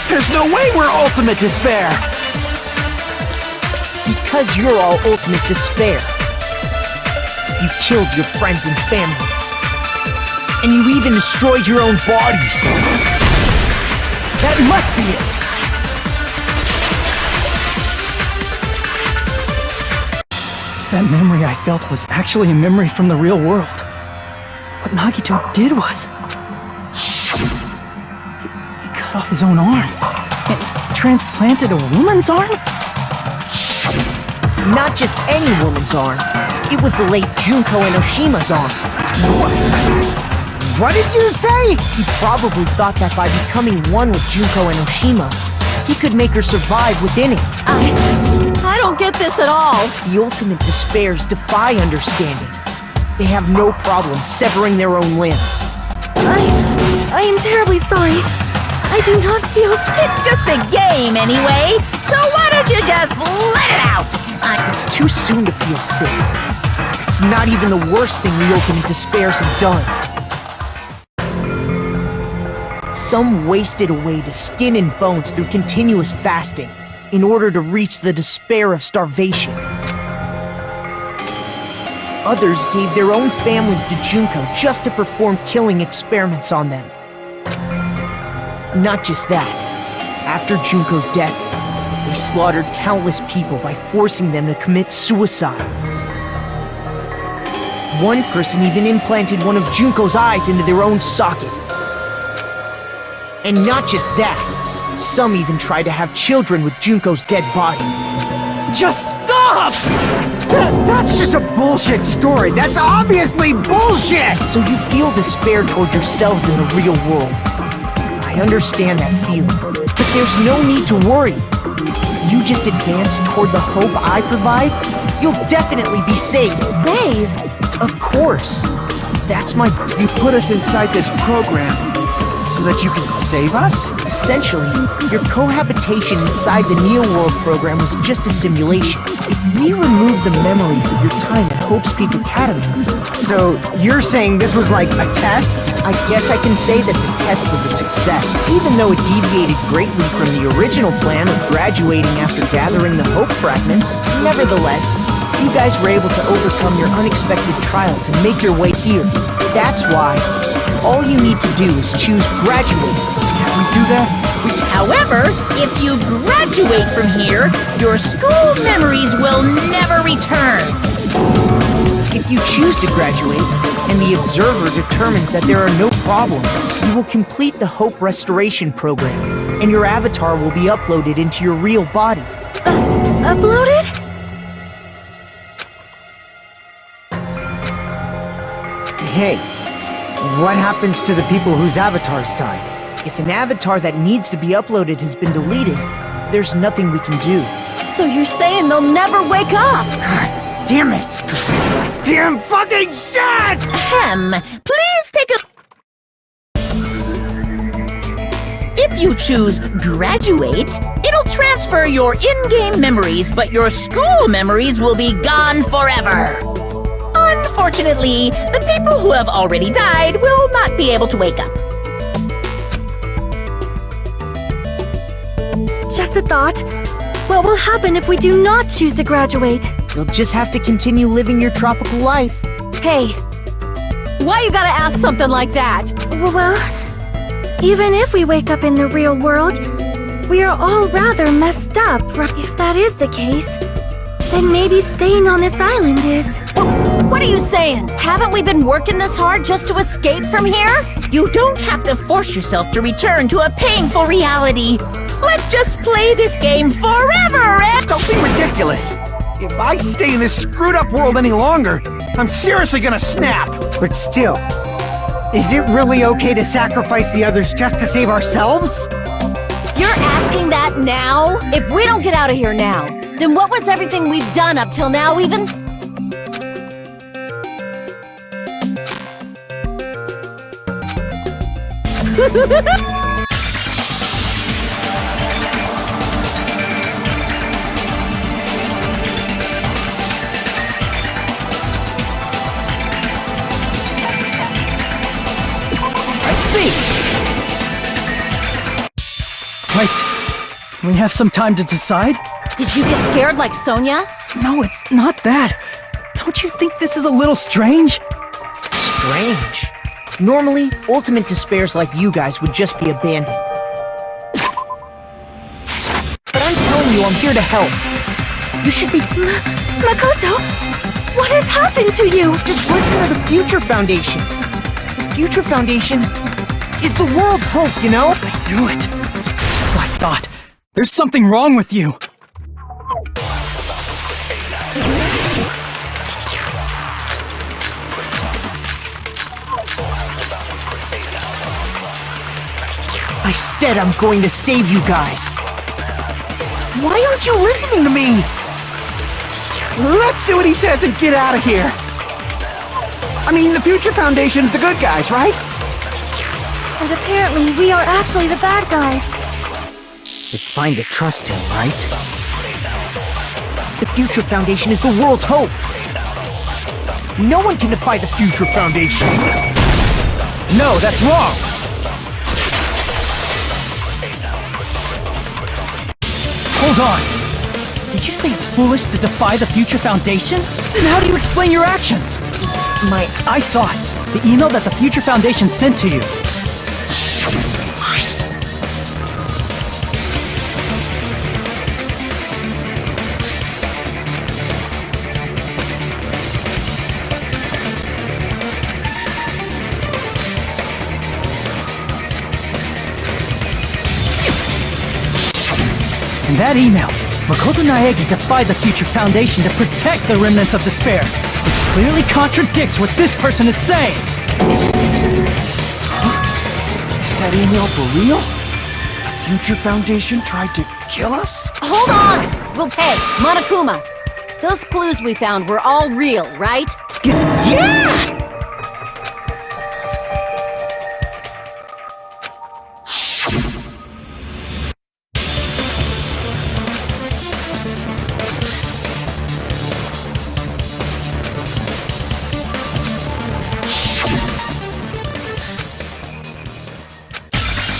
There's no way we're Ultimate Despair! Because you're all ultimate despair. You killed your friends and family. And you even destroyed your own bodies. That must be it! That memory I felt was actually a memory from the real world. What Nagito did was... He cut off his own arm. And transplanted a woman's arm? Not just any woman's arm. It was the late Junko Enoshima's arm. What did you say? He probably thought that by becoming one with Junko Enoshima, he could make her survive within it. I don't get this at all. The ultimate despairs defy understanding. They have no problem severing their own limbs. I am terribly sorry. I do not feel... It's just a game anyway, so why don't you just let it out? It's too soon to feel sick. It's not even the worst thing the ultimate despairs have done. Some wasted away to skin and bones through continuous fasting in order to reach the despair of starvation. Others gave their own families to Junko just to perform killing experiments on them. Not just that. After Junko's death, they slaughtered countless people by forcing them to commit suicide. One person even implanted one of Junko's eyes into their own socket. And not just that, some even tried to have children with Junko's dead body. Just stop! That's just a bullshit story. That's obviously bullshit! So you feel despair toward yourselves in the real world. I understand that feeling, but there's no need to worry. If you just advance toward the hope I provide, you'll definitely be safe. Save? Of course. That's my... You put us inside this program so that you can save us? Essentially, your cohabitation inside the Neo World program was just a simulation. If we remove the memories of your time at Hope's Peak Academy... So, you're saying this was like a test? I guess I can say that the test was a success, even though it deviated greatly from the original plan of graduating after gathering the Hope fragments. Nevertheless, you guys were able to overcome your unexpected trials and make your way here. That's why all you need to do is choose graduate. Can we do that? However, if you graduate from here, your school memories will never return. If you choose to graduate, and the observer determines that there are no problems, you will complete the Hope Restoration Program, and your avatar will be uploaded into your real body. Uploaded? Hey, what happens to the people whose avatars died? If an avatar that needs to be uploaded has been deleted, there's nothing we can do. So you're saying they'll never wake up? God damn it! Damn fucking shit! Please take a... If you choose graduate, it'll transfer your in-game memories, but your school memories will be gone forever. Unfortunately, the people who have already died will not be able to wake up. Just a thought. What will happen if we do not choose to graduate? You'll just have to continue living your tropical life. Hey, why you gotta ask something like that? Well, even if we wake up in the real world, we are all rather messed up, right? If that is the case, then maybe staying on this island is... What are you saying? Haven't we been working this hard just to escape from here? You don't have to force yourself to return to a painful reality. Let's just play this game forever and... Don't be ridiculous! If I stay in this screwed up world any longer, I'm seriously gonna snap! But still, is it really okay to sacrifice the others just to save ourselves? You're asking that now? If we don't get out of here now, Then what was everything we've done up till now even? I see! Wait, we have some time to decide? Did you get scared like Sonia? No, it's not that. Don't you think this is a little strange? Strange. Normally, ultimate despairs like you guys would just be abandoned. But I'm telling you, I'm here to help. You should be... Makoto, what has happened to you? Just listen to the Future Foundation. The Future Foundation is the world's hope, you know? I knew it. As I thought. There's something wrong with you. I said I'm going to save you guys. Why aren't you listening to me? Let's do what he says and get out of here. I mean, the Future Foundation's the good guys, right? And apparently we are actually the bad guys. It's fine to trust him, right? The Future Foundation is the world's hope. No one can defy the Future Foundation. No, that's wrong! Hold on! Did you say it's foolish to defy the Future Foundation? Then how do you explain your actions? I saw it. The email that the Future Foundation sent to you. In that email, Makoto Naegi defied the Future Foundation to protect the remnants of despair, which clearly contradicts what this person is saying! Is that email for real? The Future Foundation tried to kill us? Hold on! Well, hey, Monokuma, those clues we found were all real, right? Yeah!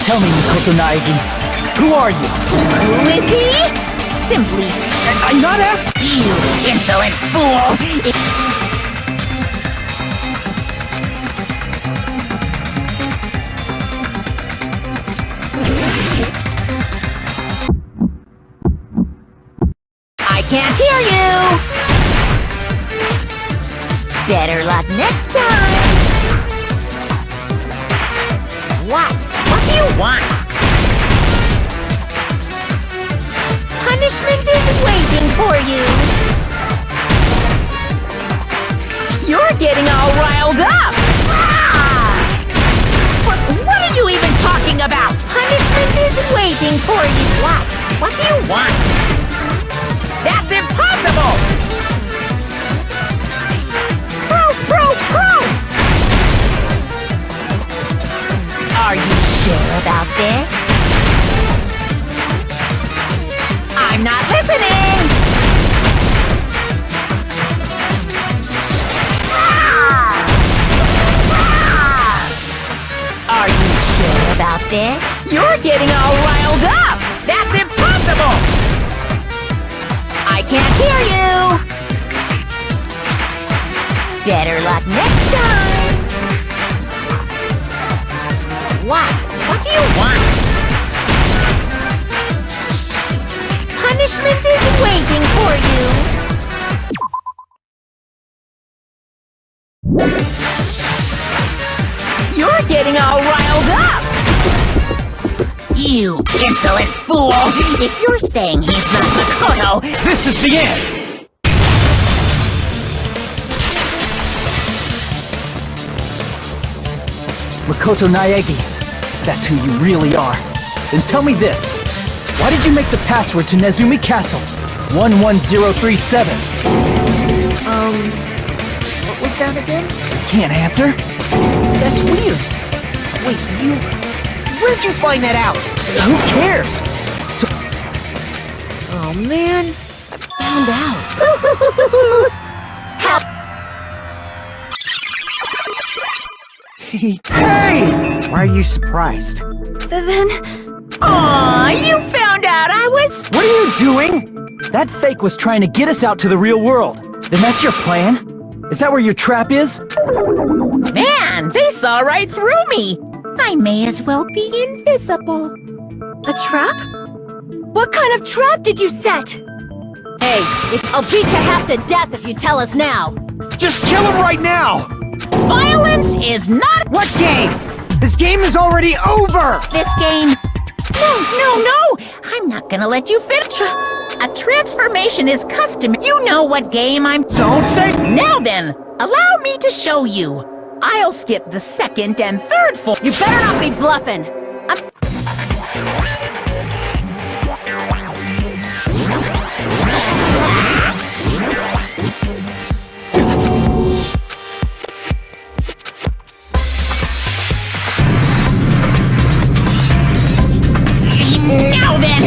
Tell me, Makoto Naegi, who are you? Who is he? Simply, I'm not asking— you insolent fool! I can't hear you! Better luck next time! What? What do you want? Punishment is waiting for you! You're getting all riled up! Ah! What are you even talking about? Punishment is waiting for you! What? What do you want? That's impossible! Proof! Are you sure about this? I'm not listening! Are you sure about this? You're getting all riled up! That's impossible! I can't hear you! Better luck next time! What? What do you want? Punishment is waiting for you! You're getting all riled up! You insolent fool! If you're saying he's not Makoto, This is the end! Makoto Naegi, that's who you really are. Then tell me this. Why did you make the password to Nezumi Castle? 11037. What was that again? Can't answer? That's weird. Wait, where'd you find that out? Who cares? So, Oh man, I found out. Hey! Why are you surprised? Then, Aw, you found out I was... What are you doing? that fake was trying to get us out to the real world. Then that's your plan? Is that where your trap is? Man, they saw right through me. I may as well be invisible. a trap? What kind of trap did you set? Hey, I'll beat you half to death if you tell us now. Just kill him right now! Violence is not What game? This game is already over! this game. No. I'm not gonna let you finish. A transformation is custom. You know what game I'm... Don't say... Now then, allow me to show you. I'll skip the second and third form. You better not be bluffing. Now then!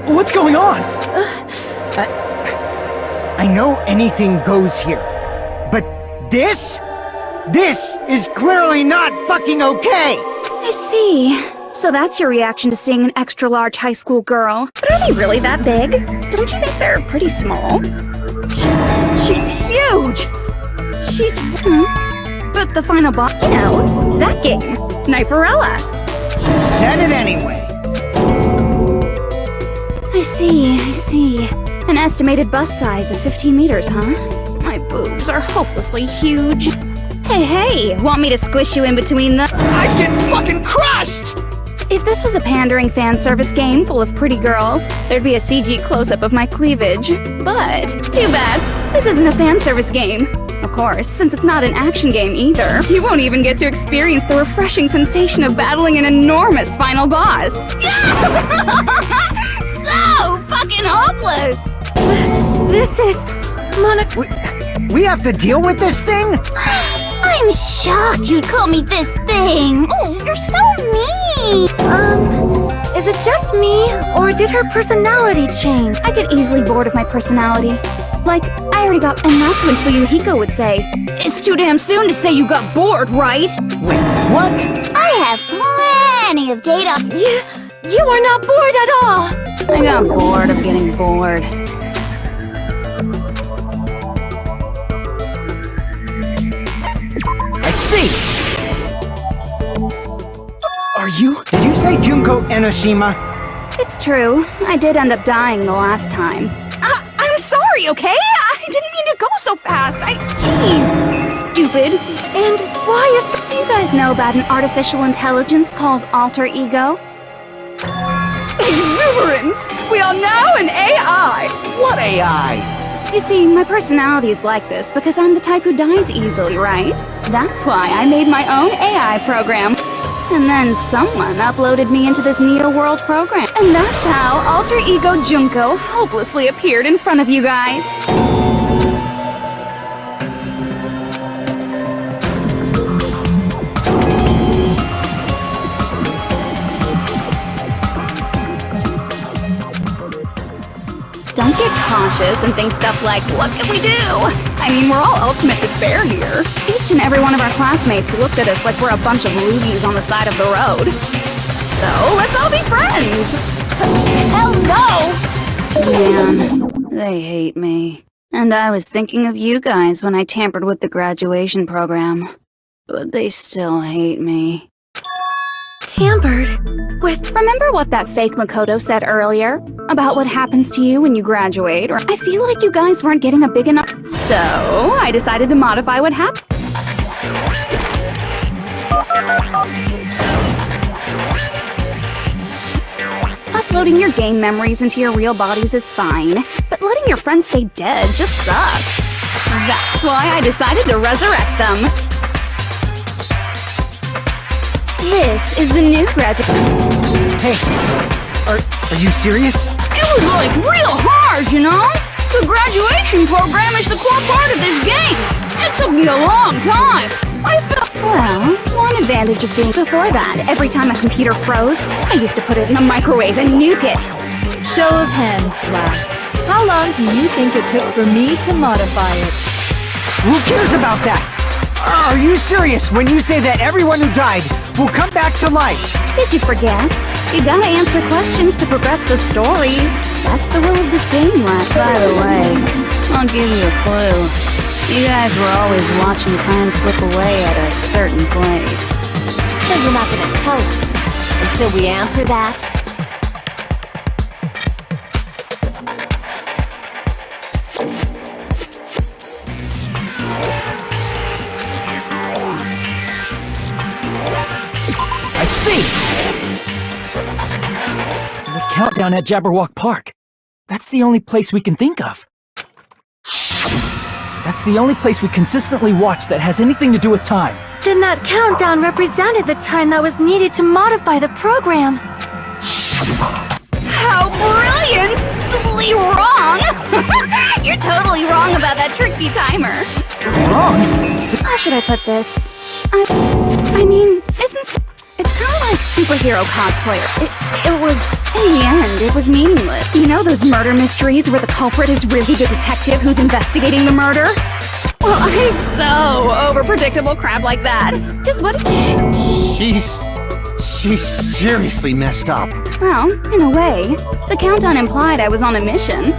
What's going on? I know anything goes here, but this is clearly not fucking okay! I see. So that's your reaction to seeing an extra-large high school girl. But are they really that big? Don't you think they're pretty small? She's huge! She's... But the final boss, you know, that game, Kniferella. She said it anyway. I see. An estimated bust size of 15 meters, huh? My boobs are hopelessly huge. Hey, want me to squish you in between the... I'd get fucking crushed! If this was a pandering fan service game full of pretty girls, there'd be a CG close-up of my cleavage. But, too bad, this isn't a fan service game. Of course, since it's not an action game either, you won't even get to experience the refreshing sensation of battling an enormous final boss. So fucking hopeless! This is... Monica... We have to deal with this thing? I'm shocked you'd call me this thing. Oh, you're so mean. Is it just me, or did her personality change? I get easily bored of my personality. Like, I already got... And that's when Fuyuhiko would say, "It's too damn soon to say you got bored, right?" Wait, what? I have plenty of data. You are not bored at all. I got bored of getting bored. I see! Are you? Did you say Junko Enoshima? It's true. I did end up dying the last time. I'm sorry, okay? I didn't mean to go so fast. Jeez, stupid. And why is... Do you guys know about an artificial intelligence called alter ego? Exuberance! We are now an AI! What AI? You see, my personality is like this because I'm the type who dies easily, right? That's why I made my own AI program. And then someone uploaded me into this Neo-World program. And that's how Alter Ego Junko hopelessly appeared in front of you guys. Don't get cautious and think stuff like, what can we do? I mean, we're all ultimate despair here. Each and every one of our classmates looked at us like we're a bunch of loogies on the side of the road. So, let's all be friends! Hell no! Man, they hate me. And I was thinking of you guys when I tampered with the graduation program. But they still hate me. Tampered with... Remember what that fake Makoto said earlier? About what happens to you when you graduate? Or I feel like you guys weren't getting a big enough... So, I decided to modify what happened. Uploading your game memories into your real bodies is fine, but letting your friends stay dead just sucks. That's why I decided to resurrect them. This is the new graduate. Hey, are you serious? It was like real hard, you know? The graduation program is the core part of this game. It took me a long time. Well, one advantage of being before that, every time a computer froze, I used to put it in a microwave and nuke it. Show of hands, class. How long do you think it took for me to modify it? Who cares about that? Are you serious when you say that everyone who died will come back to life? Did you forget? You gotta answer questions to progress the story. That's the rule of this game, lad. By the way, I'll give you a clue. You guys were always watching time slip away at a certain place. So you're not gonna tell us until we answer that? I see! The countdown at Jabberwock Park. That's the only place we can think of. That's the only place we consistently watch that has anything to do with time. Then that countdown represented the time that was needed to modify the program. How brilliantly wrong! You're totally wrong about that tricky timer. Wrong? How should I put this? I mean, it's kind of like superhero cosplayer. It was, in the end, it was meaningless. You know those murder mysteries where the culprit is really the detective who's investigating the murder? Well, I'm so over predictable crap like that. Just what? She's seriously messed up. Well, in a way, the countdown implied I was on a mission.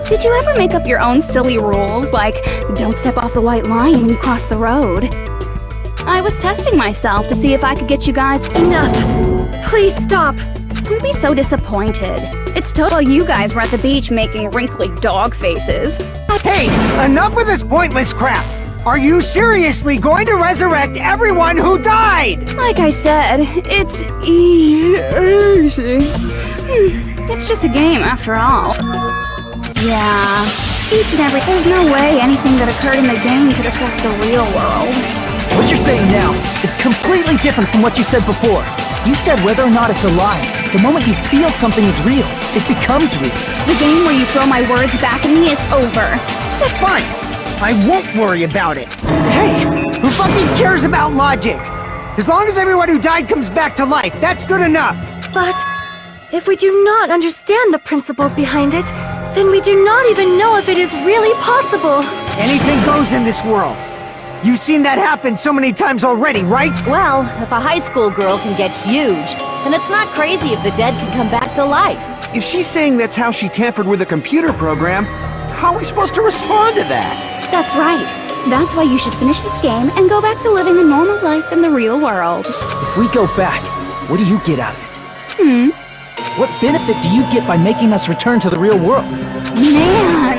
Did you ever make up your own silly rules, like don't step off the white line when you cross the road? I was testing myself to see if I could get you guys... Enough! Please stop! Don't be so disappointed. It's total you guys were at the beach making wrinkly dog faces. Hey, enough with this pointless crap! Are you seriously going to resurrect everyone who died? Like I said, it's easy. It's just a game after all. Yeah, each and every... There's no way anything that occurred in the game could affect the real world. What you're saying now is completely different from what you said before. You said whether or not it's a lie. The moment you feel something is real, it becomes real. The game where you throw my words back at me is over. So fine! I won't worry about it. Hey, who fucking cares about logic? As long as everyone who died comes back to life, that's good enough. But if we do not understand the principles behind it, then we do not even know if it is really possible. Anything goes in this world. You've seen that happen so many times already, right? Well, if a high school girl can get huge, then it's not crazy if the dead can come back to life. If she's saying that's how she tampered with a computer program, how are we supposed to respond to that? That's right. That's why you should finish this game and go back to living a normal life in the real world. If we go back, what do you get out of it? What benefit do you get by making us return to the real world? Man,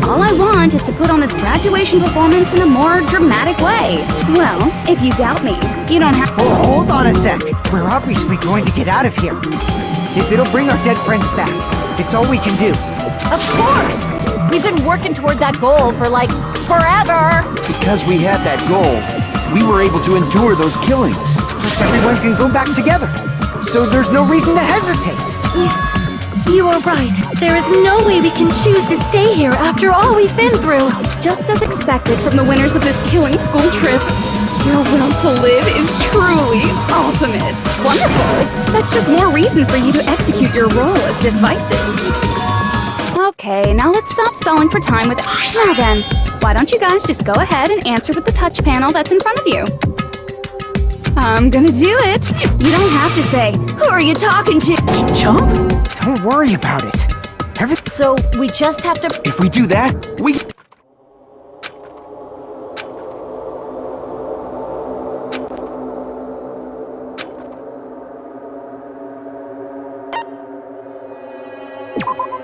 all I want is to put on this graduation performance in a more dramatic way. Well, if you doubt me, you don't have... Oh, hold on a sec. We're obviously going to get out of here. If it'll bring our dead friends back, it's all we can do. Of course! We've been working toward that goal for, like, forever! Because we had that goal, we were able to endure those killings. Plus everyone can go back together. So there's no reason to hesitate. You are right. There is no way we can choose to stay here after all we've been through. Just as expected from the winners of this killing school trip, your will to live is truly ultimate. Wonderful. That's just more reason for you to execute your role as devices. Okay, now let's stop stalling for time with it. Now then, why don't you guys just go ahead and answer with the touch panel that's in front of you? I'm gonna do it. You don't have to say, who are you talking to? Chump? Don't worry about it. Everything. So we just have to. If we do that, we...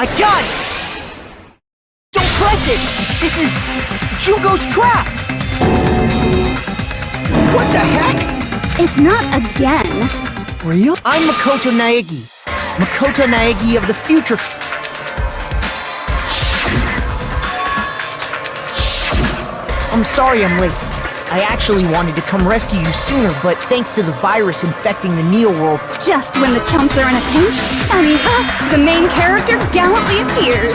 I got it! Don't press it! This is Junko's trap! What the heck? It's not again. Real? I'm Makoto Naegi. Makoto Naegi of the future. I'm sorry I'm late. I actually wanted to come rescue you sooner, but thanks to the virus infecting the Neo world, Just when the chumps are in a pinch, and thus, the main character gallantly appears.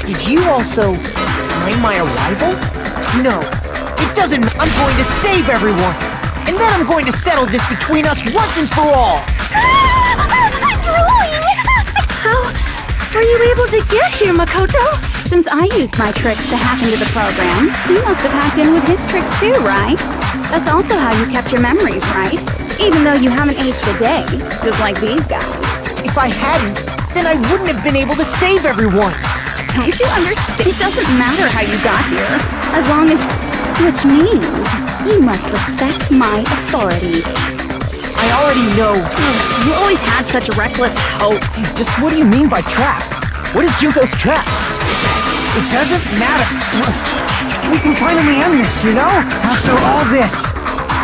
did you also time my arrival? No, it doesn't. I'm going to save everyone, and then I'm going to settle this between us once and for all. How were you able to get here, Makoto? Since I used my tricks to hack into the program, you must have hacked in with his tricks too, right? That's also how you kept your memories, right? Even though you haven't aged a day, just like these guys. If I hadn't, then I wouldn't have been able to save everyone. Don't you understand? It doesn't matter how you got here, as long as... Which means you must respect my authority. I already know. You always had such reckless hope. Just what do you mean by trap? What is Junko's trap? It doesn't matter. We can finally end this, you know? After all this,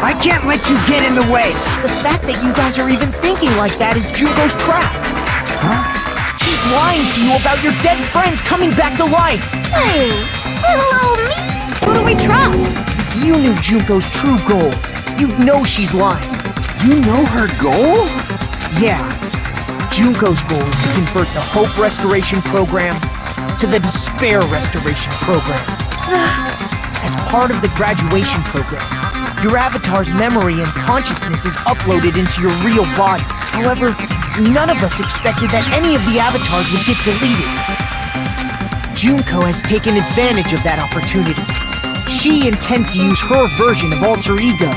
I can't let you get in the way. The fact that you guys are even thinking like that is Junko's trap. Huh? She's lying to you about your dead friends coming back to life. Hey, hello, me. Who do we trust? If you knew Junko's true goal, you'd know she's lying. You know her goal? Yeah. Junko's goal is to convert the Hope Restoration Program to the Despair Restoration Program. As part of the graduation program, your avatar's memory and consciousness is uploaded into your real body. However, none of us expected that any of the avatars would get deleted. Junko has taken advantage of that opportunity. She intends to use her version of Alter Ego,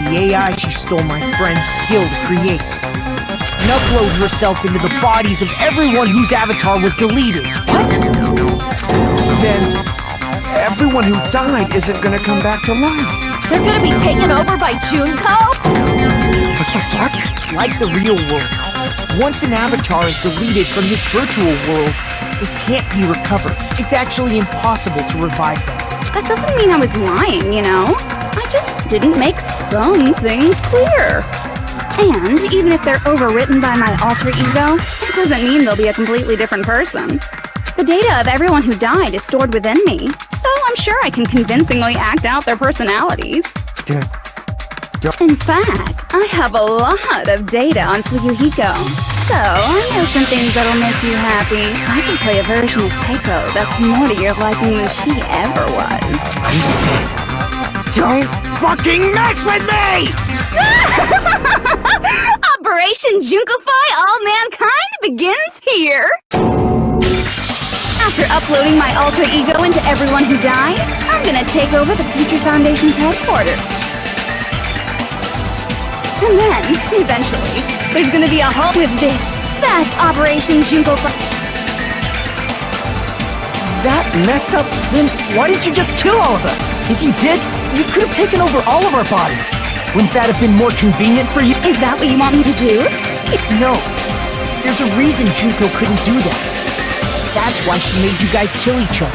the AI she stole my friend's skill to create, and upload herself into the bodies of everyone whose avatar was deleted. Then everyone who died isn't gonna come back to life. They're gonna be taken over by Junko? What the fuck? Like the real world, once an avatar is deleted from this virtual world, it can't be recovered. It's actually impossible to revive them. That doesn't mean I was lying, you know? I just didn't make some things clear. And even if they're overwritten by my alter ego, it doesn't mean they'll be a completely different person. The data of everyone who died is stored within me, so I'm sure I can convincingly act out their personalities. In fact, I have a lot of data on Fuyuhiko. So, I know some things that'll make you happy. I can play a version of Keiko that's more to your liking than she ever was. I said, don't fucking mess with me! Operation Junkify All Mankind begins here! After uploading my alter ego into everyone who died, I'm gonna take over the Future Foundation's headquarters. And then, eventually, there's gonna be a halt with this. That's Operation Junkify. That messed up? Then why didn't you just kill all of us? If you did, you could have taken over all of our bodies. Wouldn't that have been more convenient for you? Is that what you want me to do? No. There's a reason Junko couldn't do that. That's why she made you guys kill each other.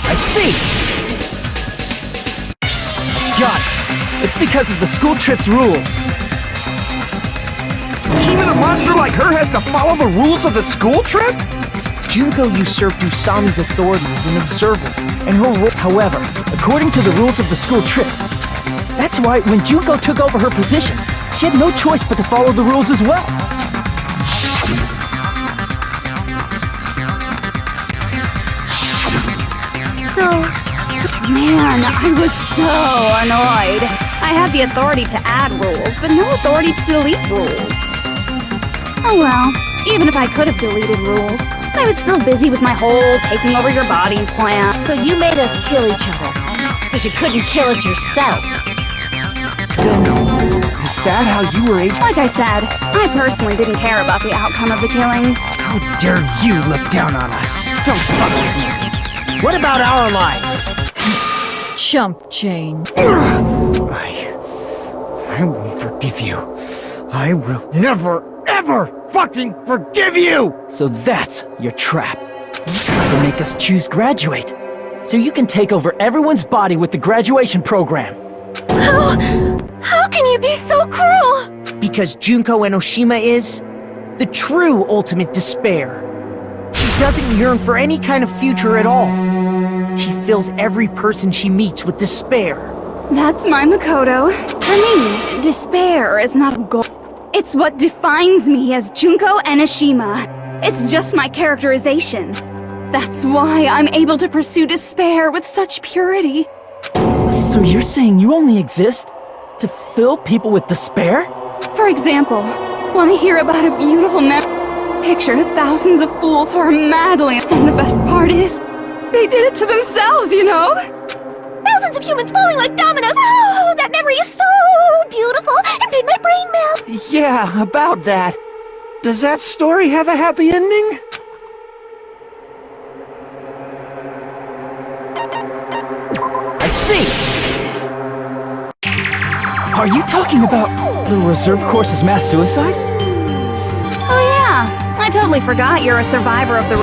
I see! Got it. It's because of the school trip's rules. Even a monster like her has to follow the rules of the school trip? Junko usurped Usami's authority as an observer, and her role. However, according to the rules of the school trip, that's why when Junko took over her position, she had no choice but to follow the rules as well. So, Man, I was so annoyed. I had the authority to add rules, but no authority to delete rules. Oh well, even if I could have deleted rules, I was still busy with my whole taking over your bodies plan. So you made us kill each other. Because you couldn't kill us yourself. Then, is that how you were able? Like I said, I personally didn't care about the outcome of the killings. How dare you look down on us? Don't fuck with me. What about our lives? Chump Jane. I won't forgive you. I will never, ever fucking forgive you! So that's your trap. You try to make us choose graduate. So you can take over everyone's body with the graduation program. How can you be so cruel? Because Junko Enoshima is the true ultimate despair. She doesn't yearn for any kind of future at all. She fills every person she meets with despair. That's my Makoto. For me, despair is not a goal. It's what defines me as Junko Enoshima. It's just my characterization. That's why I'm able to pursue despair with such purity. So you're saying you only exist to fill people with despair? For example, want to hear about a beautiful picture thousands of fools who are madly, and the best part is, they did it to themselves, you know? Thousands of humans falling like dominoes. Oh, that memory is so beautiful. It made my brain melt. Yeah, about that. Does that story have a happy ending? I see! Are you talking about the reserve course's mass suicide? Oh yeah, I totally forgot you're a survivor of the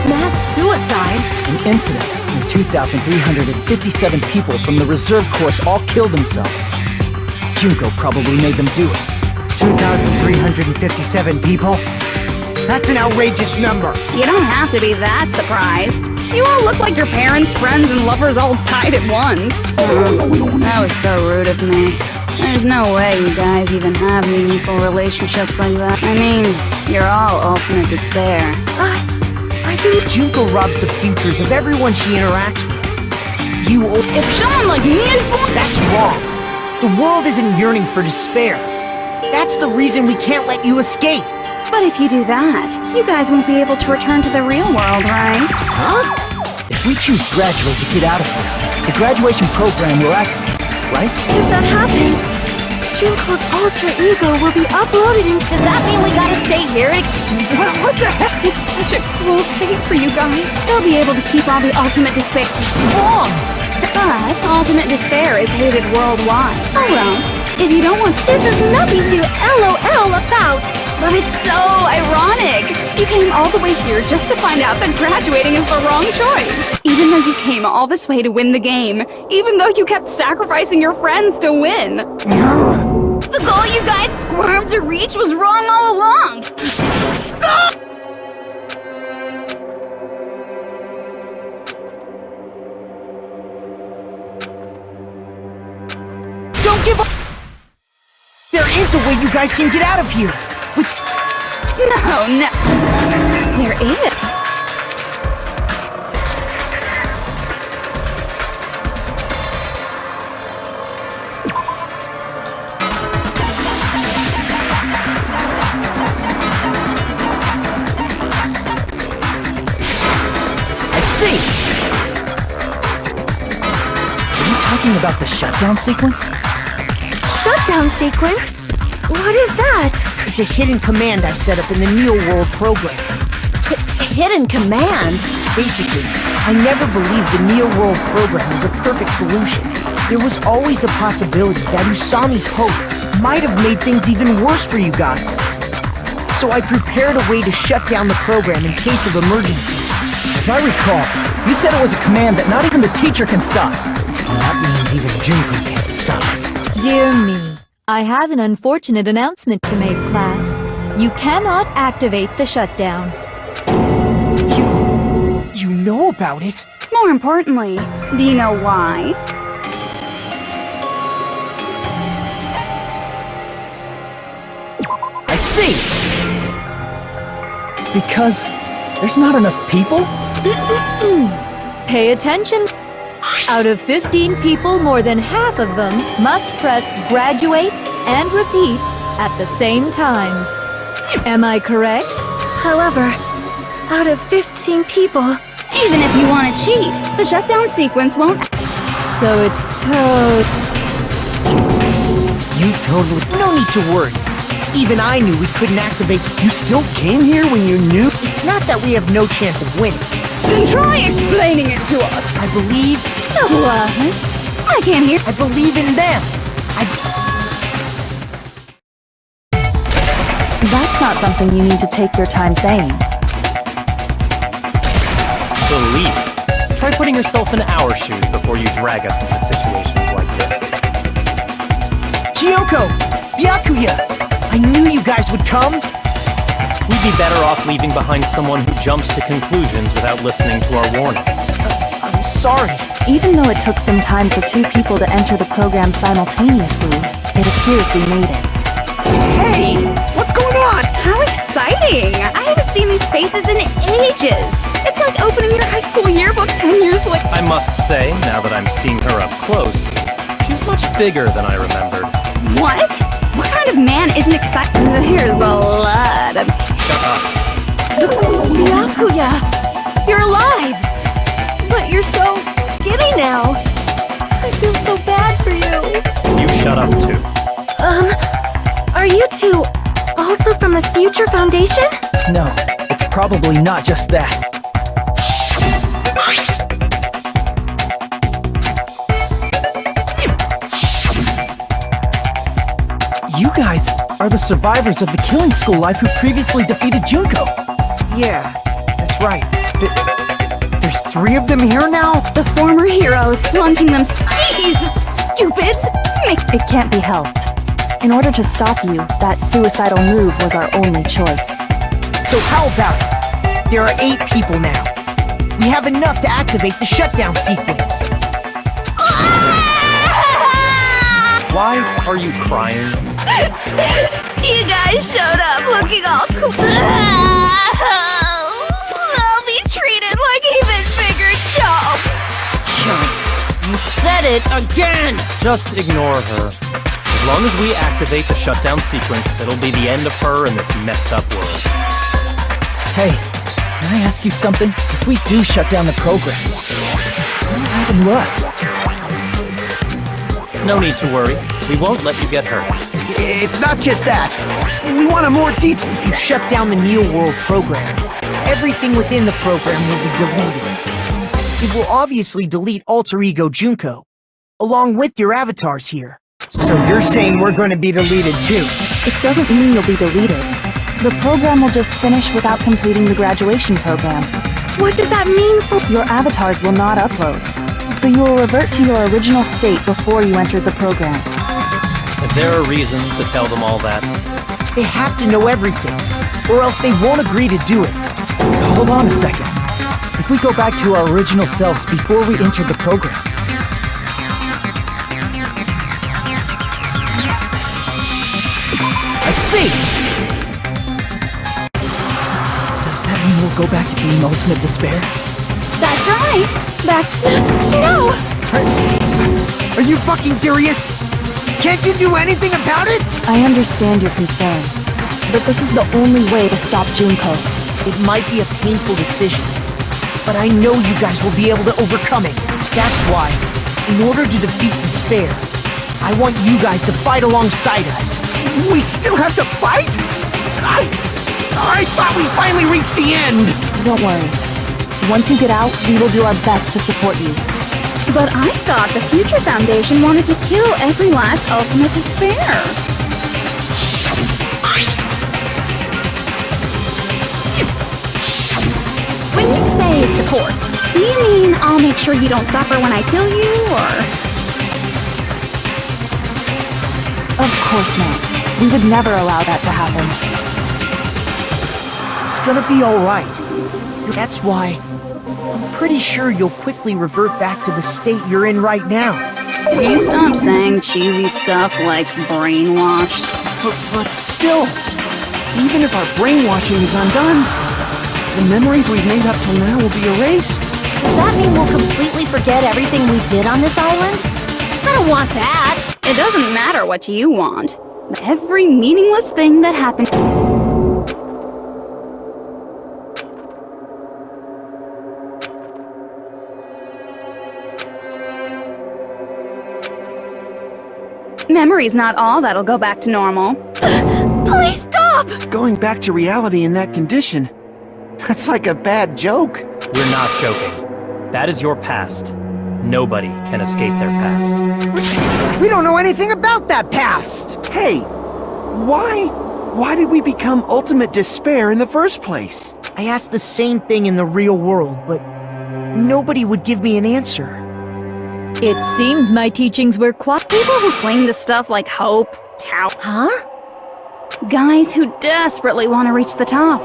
Mass suicide? An incident when 2,357 people from the reserve course all killed themselves. Junko probably made them do it. 2,357 people? That's an outrageous number. You don't have to be that surprised. You all look like your parents, friends, and lovers all tied at once. That was so rude of me. There's no way you guys even have meaningful relationships like that. I mean, you're all ultimate despair. I do. Junko robs the futures of everyone she interacts with. If someone like me is born— That's wrong. The world isn't yearning for despair. That's the reason we can't let you escape. But if you do that, you guys won't be able to return to the real world, right? Huh? If we choose graduate to get out of here, the graduation program will activate, right? If that happens, Junko's alter ego will be uploaded into— Does that mean we gotta stay here? What the heck? It's such a cruel fate for you guys. They'll be able to keep all the ultimate despair. Wrong! But ultimate despair is hated worldwide. Oh well, if you don't want to— This is nothing to LOL about. But it's so ironic! You came all the way here just to find out that graduating is the wrong choice! Even though you came all this way to win the game, even though you kept sacrificing your friends to win! The goal you guys squirmed to reach was wrong all along. Stop! Don't give up! There is a way you guys can get out of here! No, there is. I see! Are you talking about the shutdown sequence? Shutdown sequence? What is that? It's a hidden command I've set up in the Neo World program. Hidden command? Basically, I never believed the Neo World program was a perfect solution. There was always a possibility that Usami's hope might have made things even worse for you guys. So I prepared a way to shut down the program in case of emergencies. As I recall, you said it was a command that not even the teacher can stop. And that means even Junko can't stop it. Dear me, I have an unfortunate announcement to make, class. You cannot activate the shutdown. You know about it? More importantly, do you know why? I see! Because there's not enough people? Pay attention. Out of 15 people, more than half of them must press graduate and repeat at the same time. Am I correct? However, out of 15 people, Even if you want to cheat, the shutdown sequence won't. So it's You totally... No need to worry. Even I knew we couldn't activate... You still came here when you knew? It's not that we have no chance of winning. Then try explaining it to us. I believe... What? I can't hear. I believe in them. that's not something you need to take your time saying. Believe. Try putting yourself in our shoes before you drag us into situations like this. Kyoko! Byakuya! I knew you guys would come! We'd be better off leaving behind someone who jumps to conclusions without listening to our warnings. I'm sorry. Even though it took some time for 2 people to enter the program simultaneously, it appears we made it. Hey! What's going on? How exciting! I haven't seen these faces in ages. It's like opening your high school yearbook 10 years later. I must say, now that I'm seeing her up close, she's much bigger than I remembered. What? What kind of man isn't excited? Here's a lot of... Shut up. Byakuya! You're alive! But you're so skinny now. I feel so bad for you. You shut up too. Are you two also from the Future Foundation? No, it's probably not just that. You guys are the survivors of the killing school life who previously defeated Junko. Yeah, that's right. There's 3 of them here now? The former heroes plunging them... Jeez, stupids! It can't be helped. In order to stop you, that suicidal move was our only choice. So how about it? There are 8 people now. We have enough to activate the shutdown sequence. Why are you crying? You guys showed up looking all cool. I'll be treated like even bigger chumps. You said it again! Just ignore her. As long as we activate the shutdown sequence, it'll be the end of her in this messed up world. Hey, can I ask you something? If we do shut down the program, what will happen to us? No need to worry. We won't let you get hurt. It's not just that. We want a more deep... If you shut down the Neo World program, everything within the program will be deleted. It will obviously delete Alter Ego Junko, along with your avatars here. So you're saying we're going to be deleted too? It doesn't mean you'll be deleted. The program will just finish without completing the graduation program. What does that mean? Your avatars will not upload, so you will revert to your original state before you entered the program. Is there a reason to tell them all that? They have to know everything, or else they won't agree to do it. Hold on a second. If we go back to our original selves before we entered the program, I see! does that mean we'll go back to being ultimate despair? That's right. Back... No! Are you fucking serious? Can't you do anything about it? I understand your concern, but this is the only way to stop Junko. It might be a painful decision, but I know you guys will be able to overcome it. That's why, in order to defeat despair, I want you guys to fight alongside us. We still have to fight? I thought we finally reached the end! Don't worry. Once you get out, we will do our best to support you. But I thought the Future Foundation wanted to kill every last ultimate despair. When you say support, do you mean I'll make sure you don't suffer when I kill you, or...? Of course not. We would never allow that to happen. It's gonna be alright. That's why I'm pretty sure you'll quickly revert back to the state you're in right now. Will you stop saying cheesy stuff like brainwashed? But still, even if our brainwashing is undone, the memories we've made up till now will be erased. Does that mean we'll completely forget everything we did on this island? I don't want that! It doesn't matter what you want. Every meaningless thing that happened. Memory's not all that'll go back to normal. Please stop! Going back to reality in that condition, that's like a bad joke. We're not joking. That is your past. Nobody can escape their past. We don't know anything about that past! Hey, why did we become ultimate despair in the first place? I asked the same thing in the real world, but nobody would give me an answer. It seems my teachings were quite... People who cling to stuff like hope, Huh? guys who desperately want to reach the top.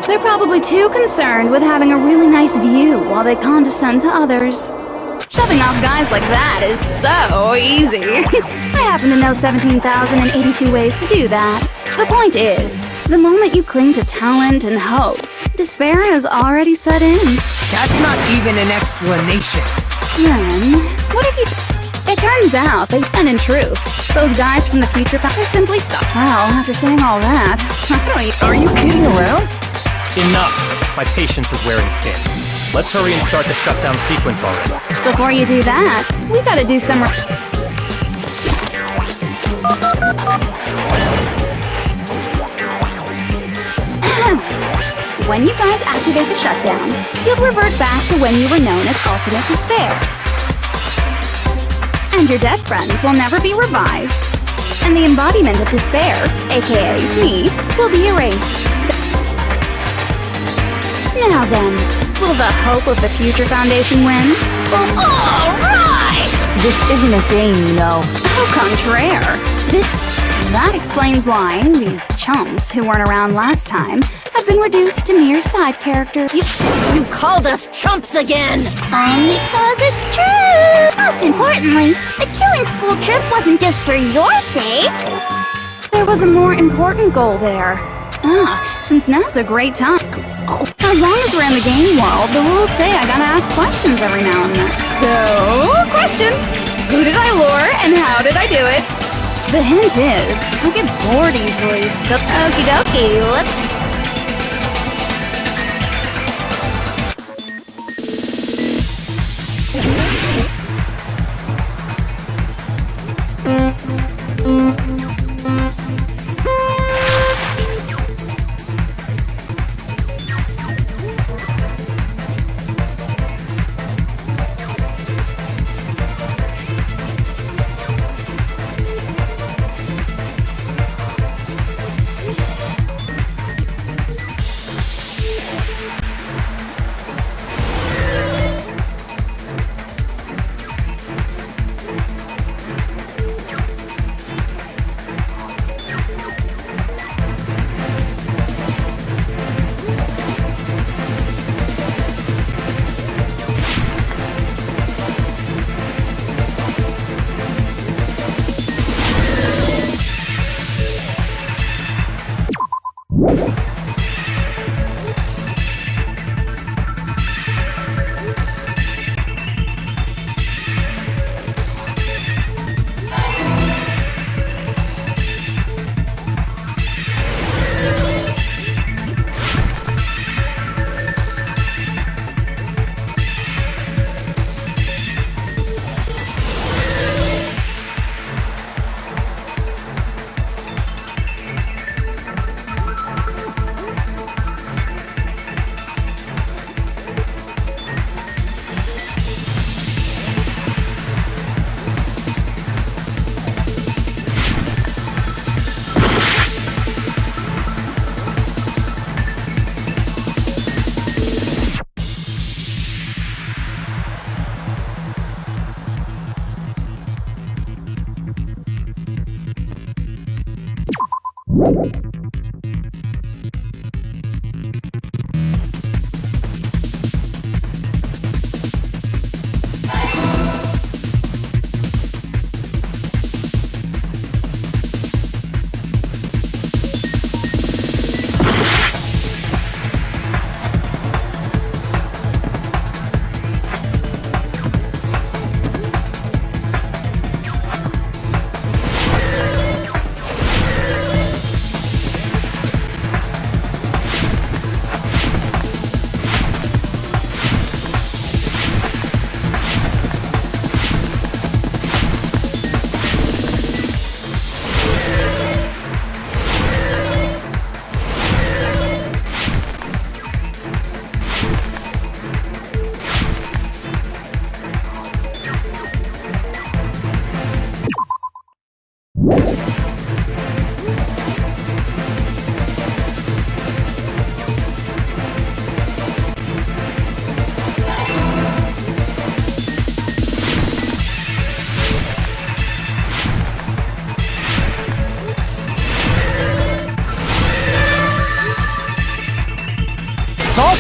They're probably too concerned with having a really nice view while they condescend to others. Shoving off guys like that is so easy. I happen to know 17,082 ways to do that. The point is, the moment you cling to talent and hope, despair has already set in. That's not even an explanation. Then, what if you... It turns out that, and in truth, those guys from the future, they're simply stuck. Well, after saying all that, Are you kidding around? Enough! My patience is wearing thin. Let's hurry and start the shutdown sequence already. Before you do that, we gotta do some... When you guys activate the shutdown, you'll revert back to when you were known as Ultimate Despair. And your dead friends will never be revived. And the embodiment of despair, aka me, will be erased. Now then, will the hope of the Future Foundation win? Alright! This isn't a game, you know. Au contraire. That explains why these chumps who weren't around last time have been reduced to mere side characters. You called us chumps again! Because it's true! Most importantly, the killing school trip wasn't just for your sake. There was a more important goal there. Since now's a great time. As long as we're in the game world, the rules say I gotta ask questions every now and then. So, question! Who did I lure and how did I do it? The hint is, I get bored easily. So, okie dokie, let's...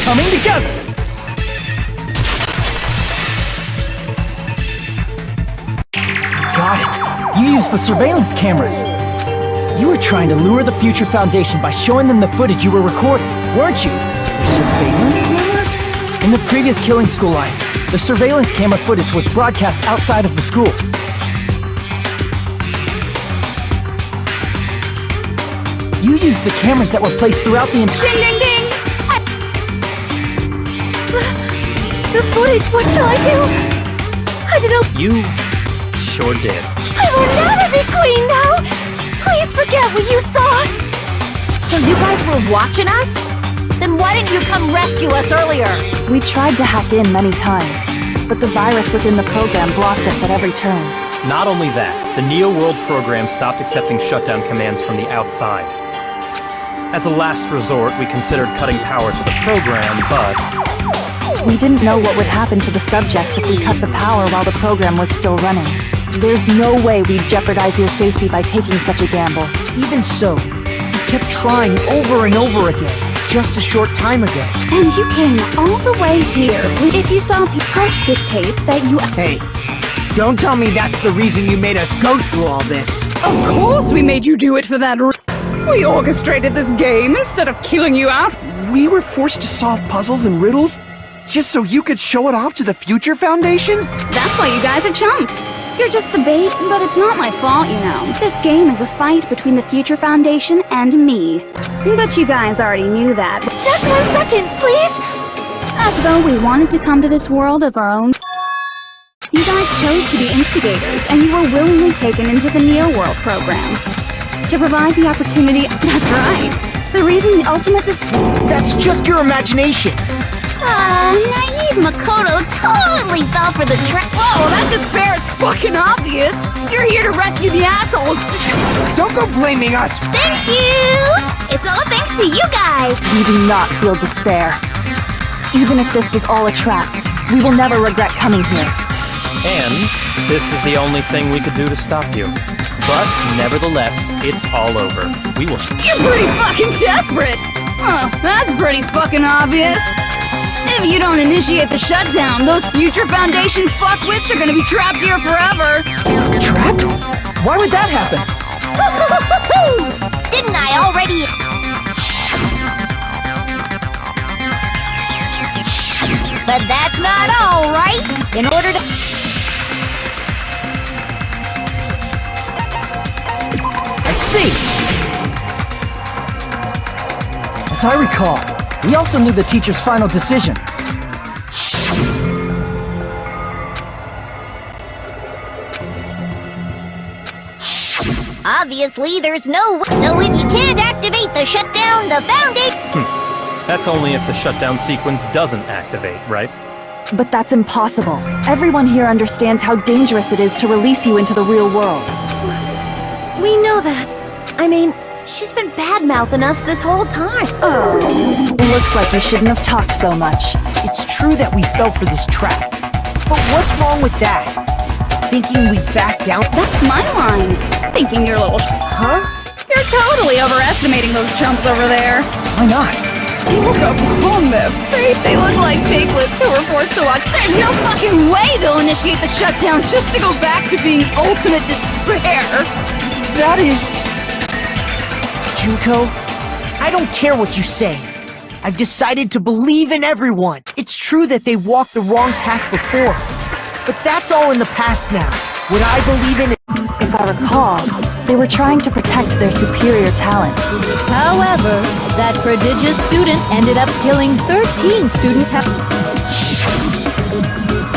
coming together! Got it! You used the surveillance cameras! You were trying to lure the Future Foundation by showing them the footage you were recording, weren't you? Surveillance cameras? In the previous Killing School life, the surveillance camera footage was broadcast outside of the school. You used the cameras that were placed throughout the entire— Ding, ding, ding! The footage, what shall I do? I did a— You sure did. I will never be queen now! Please forget what you saw! So you guys were watching us? Then why didn't you come rescue us earlier? We tried to hack in many times, but the virus within the program blocked us at every turn. Not only that, the Neo World program stopped accepting shutdown commands from the outside. As a last resort, we considered cutting power to the program, but We didn't know what would happen to the subjects if we cut the power while the program was still running. There's no way we'd jeopardize your safety by taking such a gamble. Even so, we kept trying over and over again, just a short time ago. And you came all the way here. If you saw people dictates that you— Hey, don't tell me that's the reason you made us go through all this. Of course we made you do it for that We orchestrated this game instead of killing you out. We were forced to solve puzzles and riddles just so you could show it off to the Future Foundation? That's why you guys are chumps. You're just the bait, but it's not my fault, you know. This game is a fight between the Future Foundation and me. But you guys already knew that. Just 1 second, please! As though we wanted to come to this world of our own. You guys chose to be instigators, and you were willingly taken into the Neo World program. To provide the opportunity— That's right. The reason the ultimate That's just your imagination. Naive Makoto totally fell for the trap. Whoa, that despair is fucking obvious. You're here to rescue the assholes. Don't go blaming us. Thank you! It's all thanks to you guys! We do not feel despair. Even if this was all a trap, we will never regret coming here. And this is the only thing we could do to stop you. But nevertheless, it's all over. We will— You're pretty fucking desperate. Oh, that's pretty fucking obvious. If you don't initiate the shutdown, those Future Foundation fuckwits are gonna be trapped here forever. Trapped? Why would that happen? Didn't I already? But that's not all, right? In order to— I see! As I recall, we also knew the teacher's final decision. Obviously, there's no way. So if you can't activate the shutdown, the foundation— That's only if the shutdown sequence doesn't activate, right? But that's impossible. Everyone here understands how dangerous it is to release you into the real world. We know that. I mean, she's been bad-mouthing us this whole time. It looks like you shouldn't have talked so much. It's true that we fell for this trap. But what's wrong with that? Thinking we'd back down? That's my line. Thinking you're a little— Huh? You're totally overestimating those chumps over there. Why not? Look upon their face. They look like piglets who were forced to watch. There's no fucking way they'll initiate the shutdown just to go back to being ultimate despair. That is... Junko, I don't care what you say. I've decided to believe in everyone. It's true that they walked the wrong path before, but that's all in the past now. What I believe in— If I recall, they were trying to protect their superior talent. However, that prodigious student ended up killing 13 student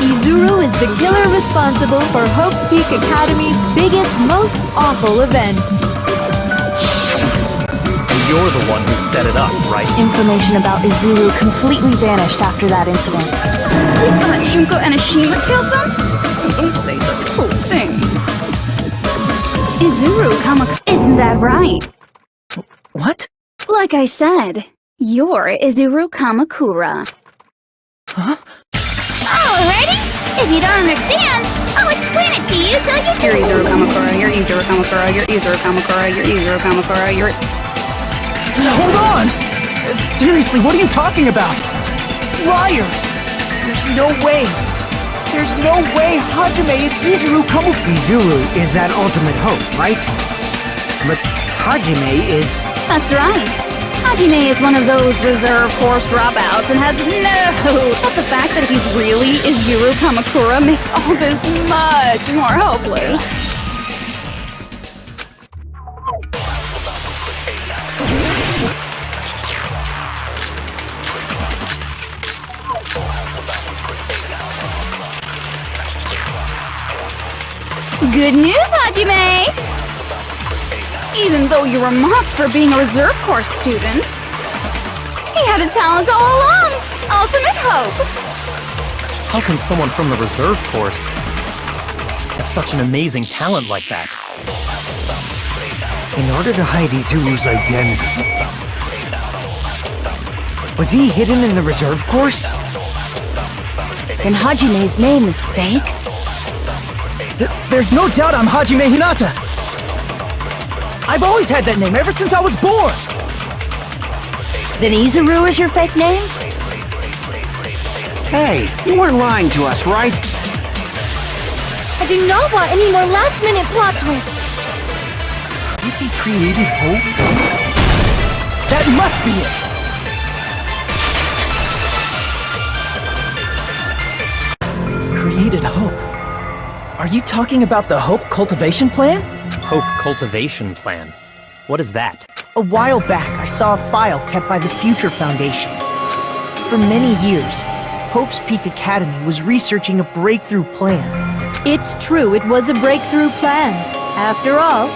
Izuru is the killer responsible for Hope's Peak Academy's biggest, most awful event. And you're the one who set it up, right? Information about Izuru completely vanished after that incident. We thought Junko and Ashima killed them? Don't say such cruel things. Izuru Kamakura. Isn't that right? What? Like I said, you're Izuru Kamakura. Huh? Alrighty? If you don't understand, I'll explain it to you till you— You're Izuru Kamakura, you're Izuru Kamakura, you're Izuru Kamakura, you're Izuru Kamakura, you're— Hold on! Seriously, what are you talking about? Liar! There's no way! There's no way Hajime is Izuru Kamakura! Izuru is that ultimate hope, right? But Hajime is... That's right. Hajime is one of those reserve course dropouts and has no... But the fact that he's really Izuru Kamakura makes all this much more hopeless. Good news, Hajime! Even though you were mocked for being a reserve course student, he had a talent all along! Ultimate hope! How can someone from the reserve course have such an amazing talent like that? In order to hide Izuru's identity. Was he hidden in the reserve course? Then Hajime's name is fake? There's no doubt I'm Hajime Hinata! I've always had that name ever since I was born! Then Izuru is your fake name? Hey, you weren't lying to us, right? I do not want any more last-minute plot twists. If he created hope? That must be it! Created hope? Are you talking about the Hope Cultivation Plan? Hope Cultivation Plan. What is that? A while back, I saw a file kept by the Future Foundation. For many years, Hope's Peak Academy was researching a breakthrough plan. It's true, it was a breakthrough plan. After all,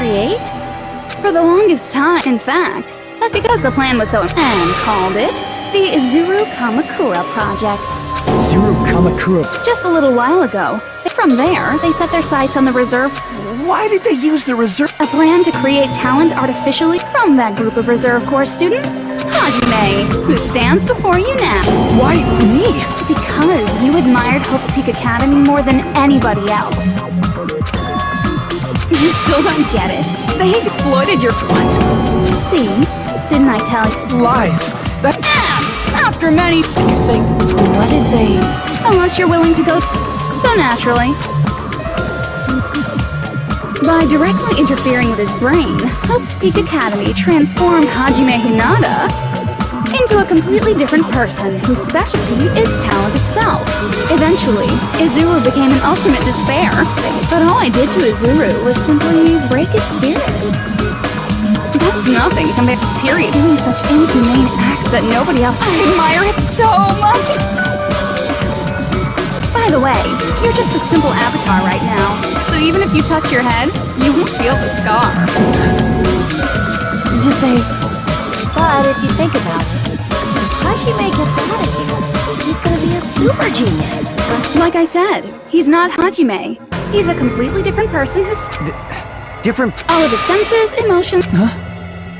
Create? For the longest time, in fact. That's because the plan was so and called it the Izuru Kamakura Project. Izuru Kamakura. Just a little while ago. From there, they set their sights on the reserve. Why did they use the reserve? A plan to create talent artificially from that group of reserve course students. Hajime, who stands before you now. Why me? Because you admired Hope's Peak Academy more than anybody else. You still don't get it. They exploited your... What? See? Didn't I tell you? Lies. That... After many... Did you say... What did they... Unless you're willing to go... So naturally. By directly interfering with his brain, Hope's Peak Academy transformed Hajime Hinata into a completely different person whose specialty is talent itself. Eventually, Izuru became an ultimate despair, but all I did to Izuru was simply break his spirit. That's nothing compared to Siri doing such inhumane acts that nobody else... I admire it so much! By the way, you're just a simple avatar right now, so even if you touch your head, you won't feel the scar. Did they? But if you think about it, if Hajime gets out of here, he's gonna be a super genius. Like I said, he's not Hajime. He's a completely different person who's... Different... All of his senses, emotions...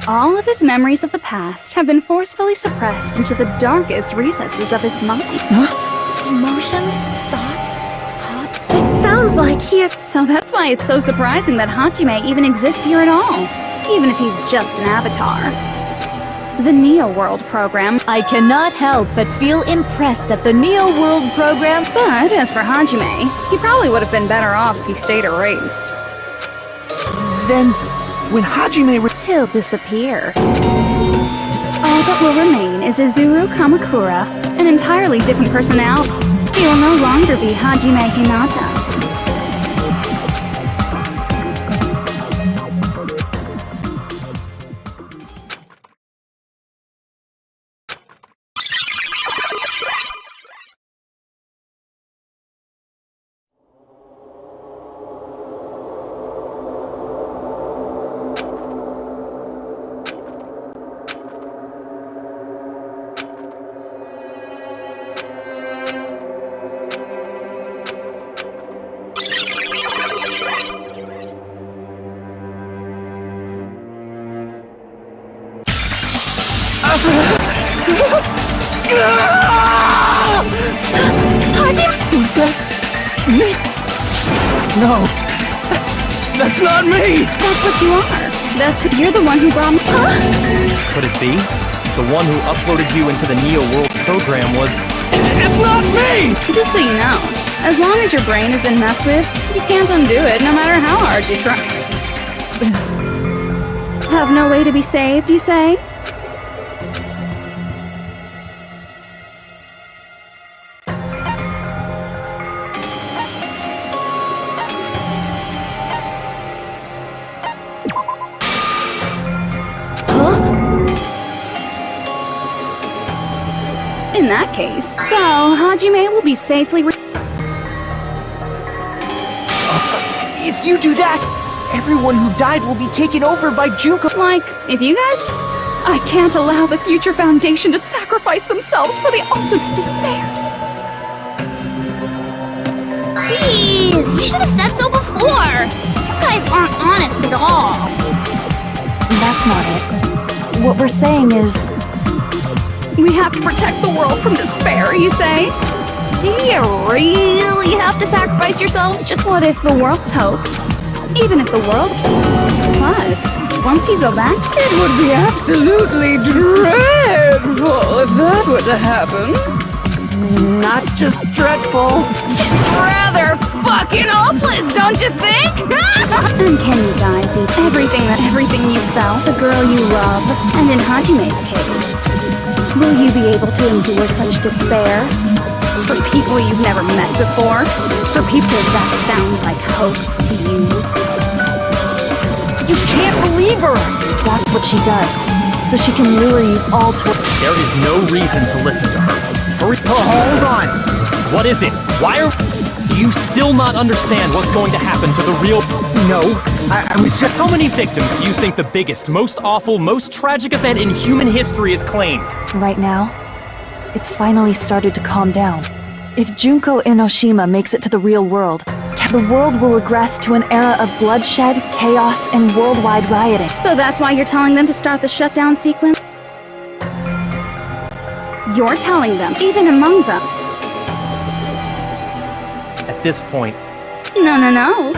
All of his memories of the past have been forcefully suppressed into the darkest recesses of his mind. Emotions? Thoughts? It sounds like he is... So that's why it's so surprising that Hajime even exists here at all, even if he's just an avatar. The Neo World program... I cannot help but feel impressed at the Neo World program. But as for Hajime, he probably would have been better off if he stayed erased. Then, when Hajime... He'll disappear. All that will remain is Izuru Kamakura, an entirely different personality. He will no longer be Hajime Hinata. Was that me? No, that's not me. That's what you are. You're the one who brought me. Could it be? the one who uploaded you into the Neo World program was... It's not me! Just so you know, as long as your brain has been messed with, you can't undo it no matter how hard you try. Have no way to be saved, you say? In that case, so Hajime will be safely If you do that, everyone who died will be taken over by Junko. Like, if you guys... I can't allow the Future Foundation to sacrifice themselves for the ultimate despairs. Jeez, you should have said so before. You guys aren't honest at all. That's not it. What we're saying is... We have to protect the world from despair, you say? Do you really have to sacrifice yourselves? Just what if the world's hope? Even if the world... Plus, once you go back, it would be absolutely dreadful if that were to happen. Not just dreadful. It's rather fucking hopeless, don't you think? And can you guys eat everything you felt, the girl you love, and in Hajime's case, will you be able to endure such despair? For people you've never met before? For people, does that sound like hope to you? You can't believe her! That's what she does, so she can lure you all to... There is no reason to listen to her. Hurry. Hold on! What is it? Why are... Do you still not understand what's going to happen to the real... No, I was just... How many victims do you think the biggest, most awful, most tragic event in human history has claimed? Right now, it's finally started to calm down. If Junko Enoshima makes it to the real world, the world will regress to an era of bloodshed, chaos, and worldwide rioting. So that's why you're telling them to start the shutdown sequence? You're telling them, even among them. At this point... No.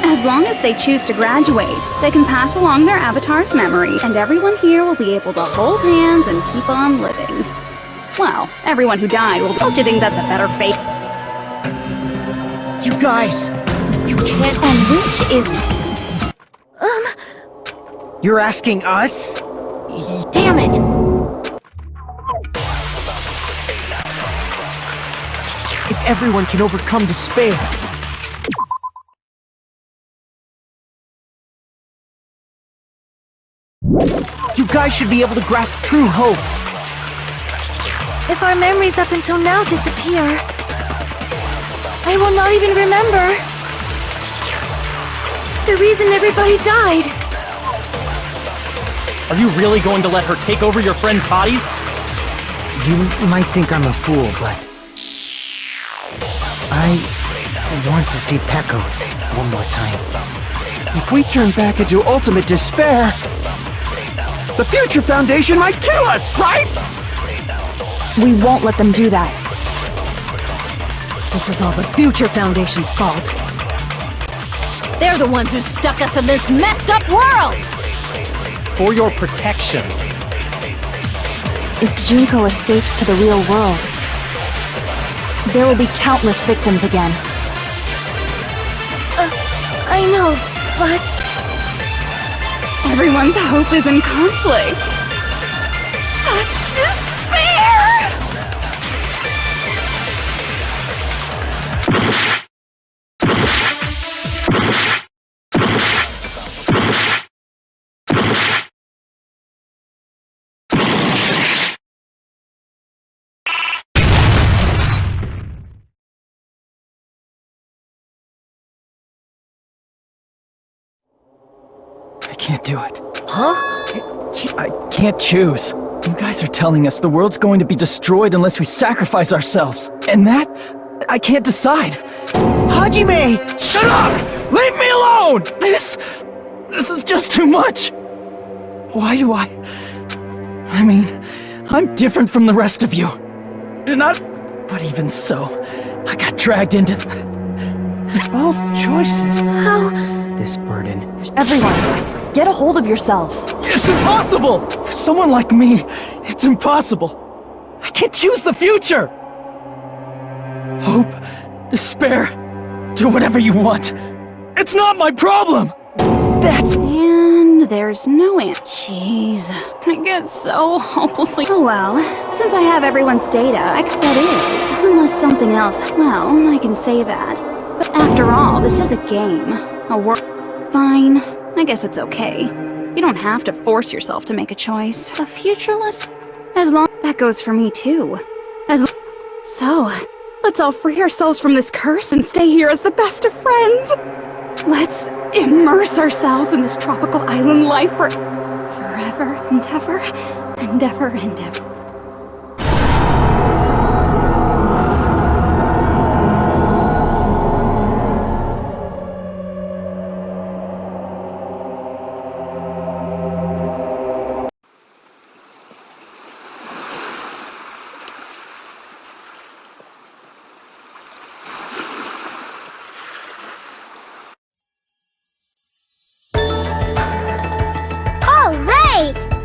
As long as they choose to graduate, they can pass along their avatar's memory, and everyone here will be able to hold hands and keep on living. Well, everyone who died will... Don't you think that's a better fate? You guys, you can't... And which is... You're asking us? Damn it! If everyone can overcome despair... You guys should be able to grasp true hope. If our memories up until now disappear, I will not even remember the reason everybody died. Are you really going to let her take over your friends' bodies? You might think I'm a fool, but... I want to see Peko one more time. If we turn back into ultimate despair, the Future Foundation might kill us, right? We won't let them do that. This is all the Future Foundation's fault. They're the ones who stuck us in this messed up world! For your protection. If Junko escapes to the real world, there will be countless victims again. I know, but... Everyone's hope is in conflict. Such despair! I can't do it. Huh? I can't choose. You guys are telling us the world's going to be destroyed unless we sacrifice ourselves. And that, I can't decide. Hajime! Shut up! Leave me alone! This is just too much. Why do I mean, I'm different from the rest of you. But even so, I got dragged into... Both choices. this burden. Everyone, get a hold of yourselves. It's impossible! For someone like me, it's impossible. I can't choose the future! Hope, despair, do whatever you want. It's not my problem! And there's no answer. Jeez, I get so hopelessly. Oh well, since I have everyone's data, that is, unless something else. Well, I can say that. But after all, this is a game. A world. Fine, I guess it's okay. You don't have to force yourself to make a choice. A futureless? As long. That goes for me too. So, let's all free ourselves from this curse and stay here as the best of friends. Let's immerse ourselves in this tropical island life for forever and ever and ever and ever.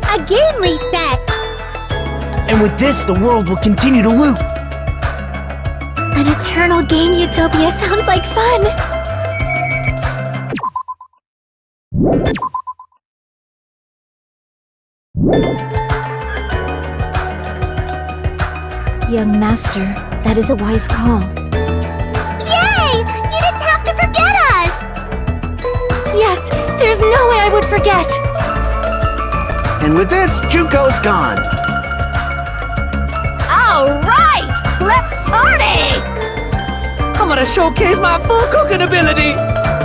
A game reset! And with this, the world will continue to loop. An eternal game utopia sounds like fun! Young master, that is a wise call. Yay! You didn't have to forget us! Yes, there's no way I would forget! And with this, Junko's gone. Alright! Let's party! I'm gonna showcase my full cooking ability!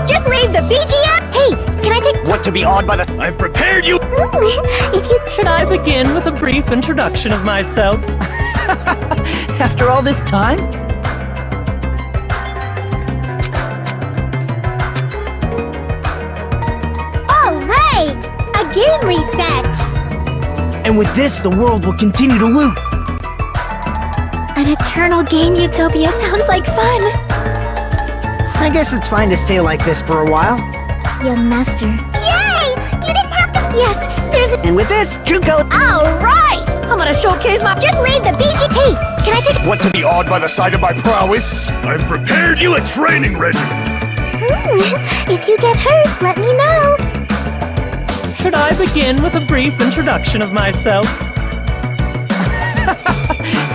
Just leave the BGM! Hey, can I take— What to be awed by the— I've prepared you! If you— Should I begin with a brief introduction of myself? After all this time? Alright! A game reset! And with this, the world will continue to loop. An eternal game utopia sounds like fun! I guess it's fine to stay like this for a while. Young master. Yay! You didn't have to— Yes, there's a— And with this, Junko. Alright! I'm gonna showcase my— Just leave the BG— Hey, can I take— What to be awed by the sight of my prowess? I've prepared you a training regimen. If you get hurt, let me know! Should I begin with a brief introduction of myself?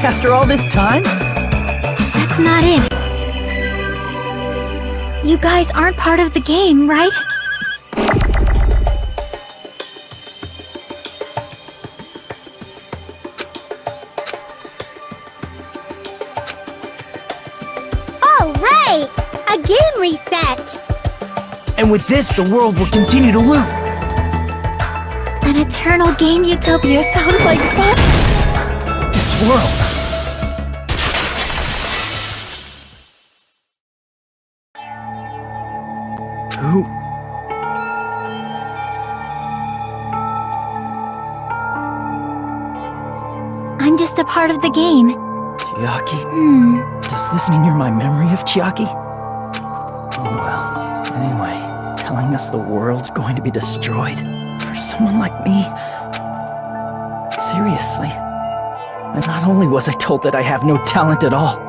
After all this time? That's not it. You guys aren't part of the game, right? Alright! A game reset! And with this, the world will continue to loop. An eternal game utopia sounds like fun. This world. Who? I'm just a part of the game. Chiaki? Does this mean you're my memory of Chiaki? Oh well. Anyway, telling us the world's going to be destroyed for someone like me? Seriously? And not only was I told that I have no talent at all,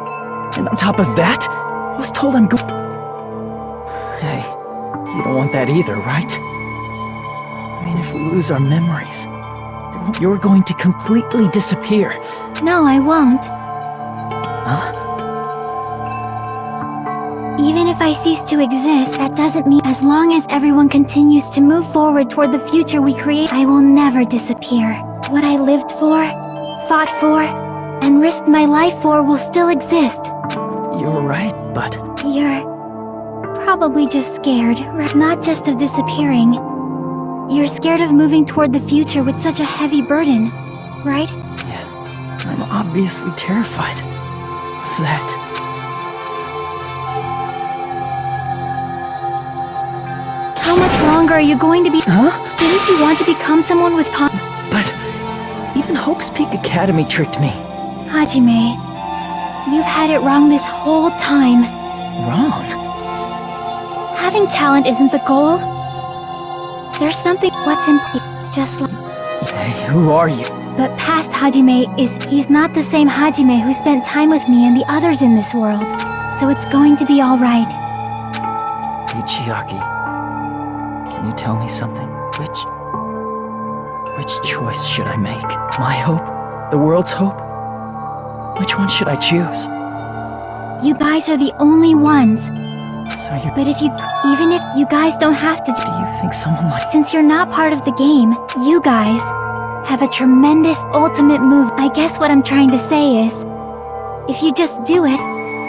and on top of that, I was told I'm Hey, you don't want that either, right? I mean, if we lose our memories, you're going to completely disappear. No, I won't. Huh? Even if I cease to exist, that doesn't mean as long as everyone continues to move forward toward the future we create, I will never disappear. What I lived for, fought for, and risked my life for will still exist. You're right, but... You're probably just scared, right? Not just of disappearing. You're scared of moving toward the future with such a heavy burden, right? Yeah, I'm obviously terrified of that. How much longer are you going to be— Huh? Didn't you want to become someone with But even Hope's Peak Academy tricked me. Hajime, you've had it wrong this whole time. Wrong? Having talent isn't the goal. There's something what's in just like. Hey, who are you? But past Hajime he's not the same Hajime who spent time with me and the others in this world. So it's going to be alright. Ichiaki, can you tell me something? Which choice should I make? My hope? The world's hope? Which one should I choose? You guys are the only ones. So you... But even if you guys don't have to... Do you think someone like... Since you're not part of the game, you guys have a tremendous ultimate move. I guess what I'm trying to say is, if you just do it,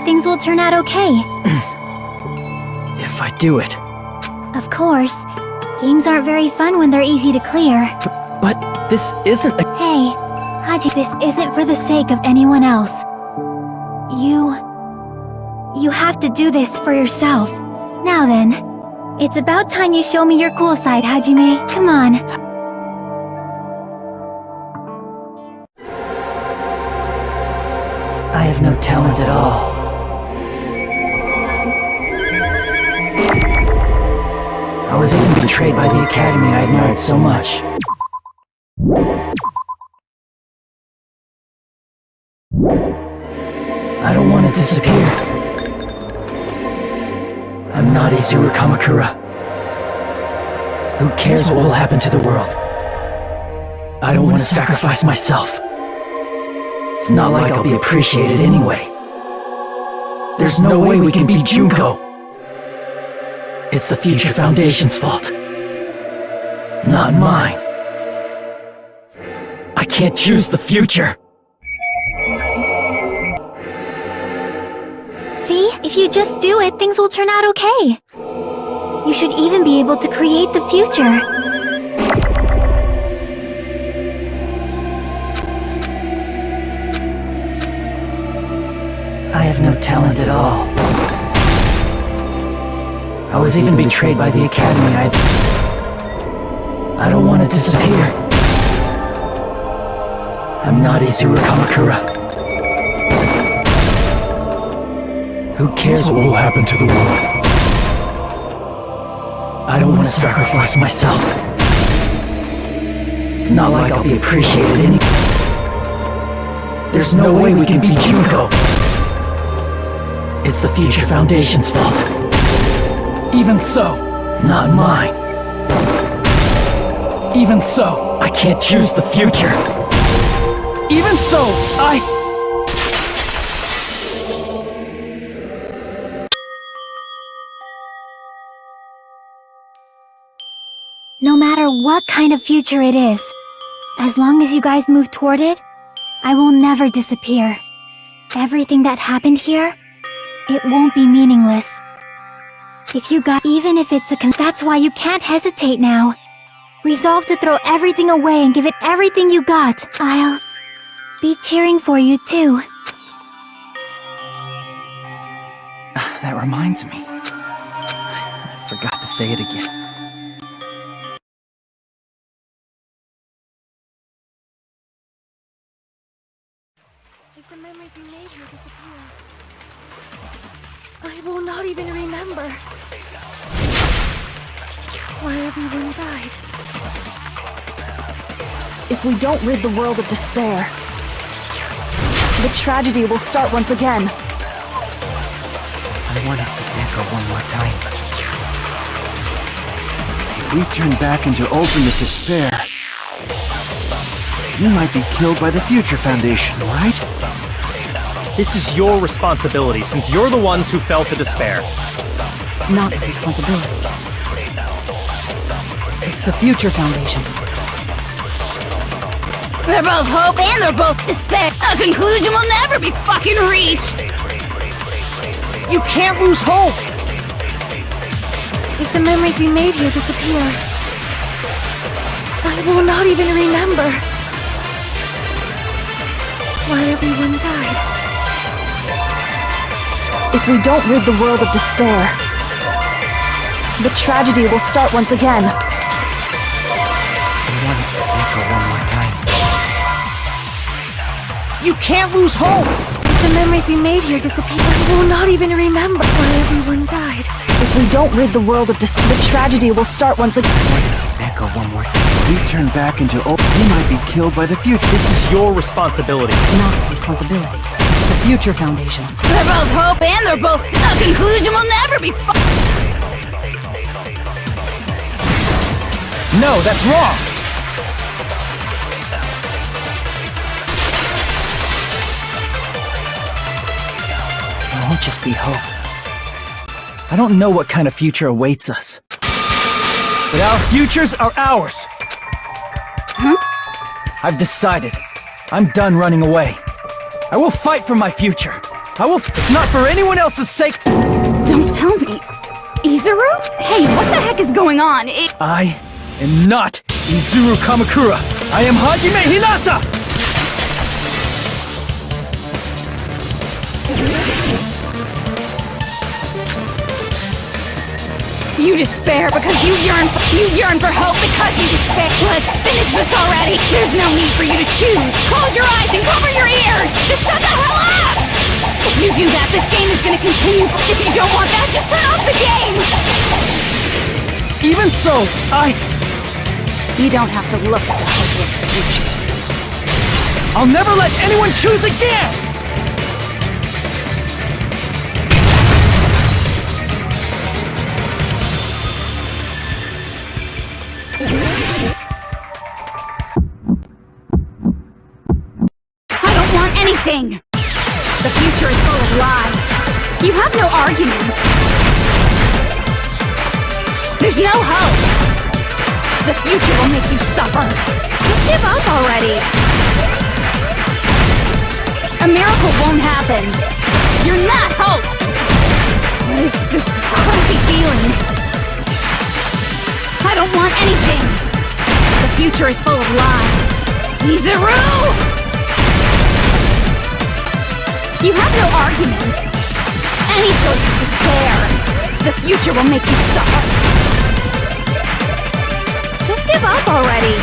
things will turn out okay. If I do it. Of course, games aren't very fun when they're easy to clear. But this isn't a... Hey, Haji, this isn't for the sake of anyone else. You have to do this for yourself. Now then, it's about time you show me your cool side, Hajime. Come on. I have no talent at all. I was even betrayed by the academy I admired so much. I don't want to disappear. I'm not Izuru Kamakura. Who cares what will happen to the world? I don't want to sacrifice myself. It's not like I'll be appreciated anyway. There's no way we can beat Junko. It's the Future Foundation's fault. Not mine. I can't choose the future. See? If you just do it, things will turn out okay. You should even be able to create the future. I have no talent at all. I was even betrayed by the academy I don't want to disappear. I'm not Izuru Kamakura. Who cares what will happen to the world? I don't want to sacrifice myself. It's not like I'll be appreciated anyway. There's no way we can beat Junko. It's the Future Foundation's fault. Even so, not mine. Even so, I can't choose the future. Even so, No matter what kind of future it is, as long as you guys move toward it, I will never disappear. Everything that happened here, it won't be meaningless. Even if it's that's why you can't hesitate now. Resolve to throw everything away and give it everything you got. I'll be cheering for you too. That reminds me. I forgot to say it again. If the memories we made here disappear, I will not even remember why everyone died. If we don't rid the world of despair, the tragedy will start once again. I want to see Echo one more time. If we turn back into ultimate despair, you might be killed by the Future Foundation, right? This is your responsibility, since you're the ones who fell to despair. It's not my responsibility. It's the Future Foundation's. They're both hope and they're both despair. A conclusion will never be fucking reached. You can't lose hope! If the memories we made here disappear, I will not even remember why everyone died. If we don't rid the world of despair, the tragedy will start once again. I want to see Echo one more time. You can't lose hope! If the memories we made here disappear, I will not even remember why everyone died. If we don't rid the world of the tragedy will start once again. I want to see Neko one more time. We turn back into he might be killed by the future. This is your responsibility. It's not my responsibility. It's the Future Foundation's. They're both hope and they're both. A conclusion will never be. No, that's wrong! It won't just be hope. I don't know what kind of future awaits us. But our futures are ours! Huh? I've decided. I'm done running away. I will fight for my future. It's not for anyone else's sake. Don't tell me. Izuru? Hey, what the heck is going on? I am not Izuru Kamakura. I am Hajime Hinata! You despair because you yearn for hope because you despair. Let's finish this already. There's no need for you to choose. Close your eyes and cover your ears. Just shut the hell up! If you do that, this game is gonna continue. If you don't want that, just turn off the game! Even so, You don't have to look at the hopeless future. I'll never let anyone choose again! I don't want anything! The future is full of lies. You have no argument. There's no hope. The future will make you suffer. Just give up already. A miracle won't happen. You're not hope. What is this crappy feeling? I don't want anything. The future is full of lies. Izuru! You have no argument. Any choice is despair. The future will make you suffer. Just give up already.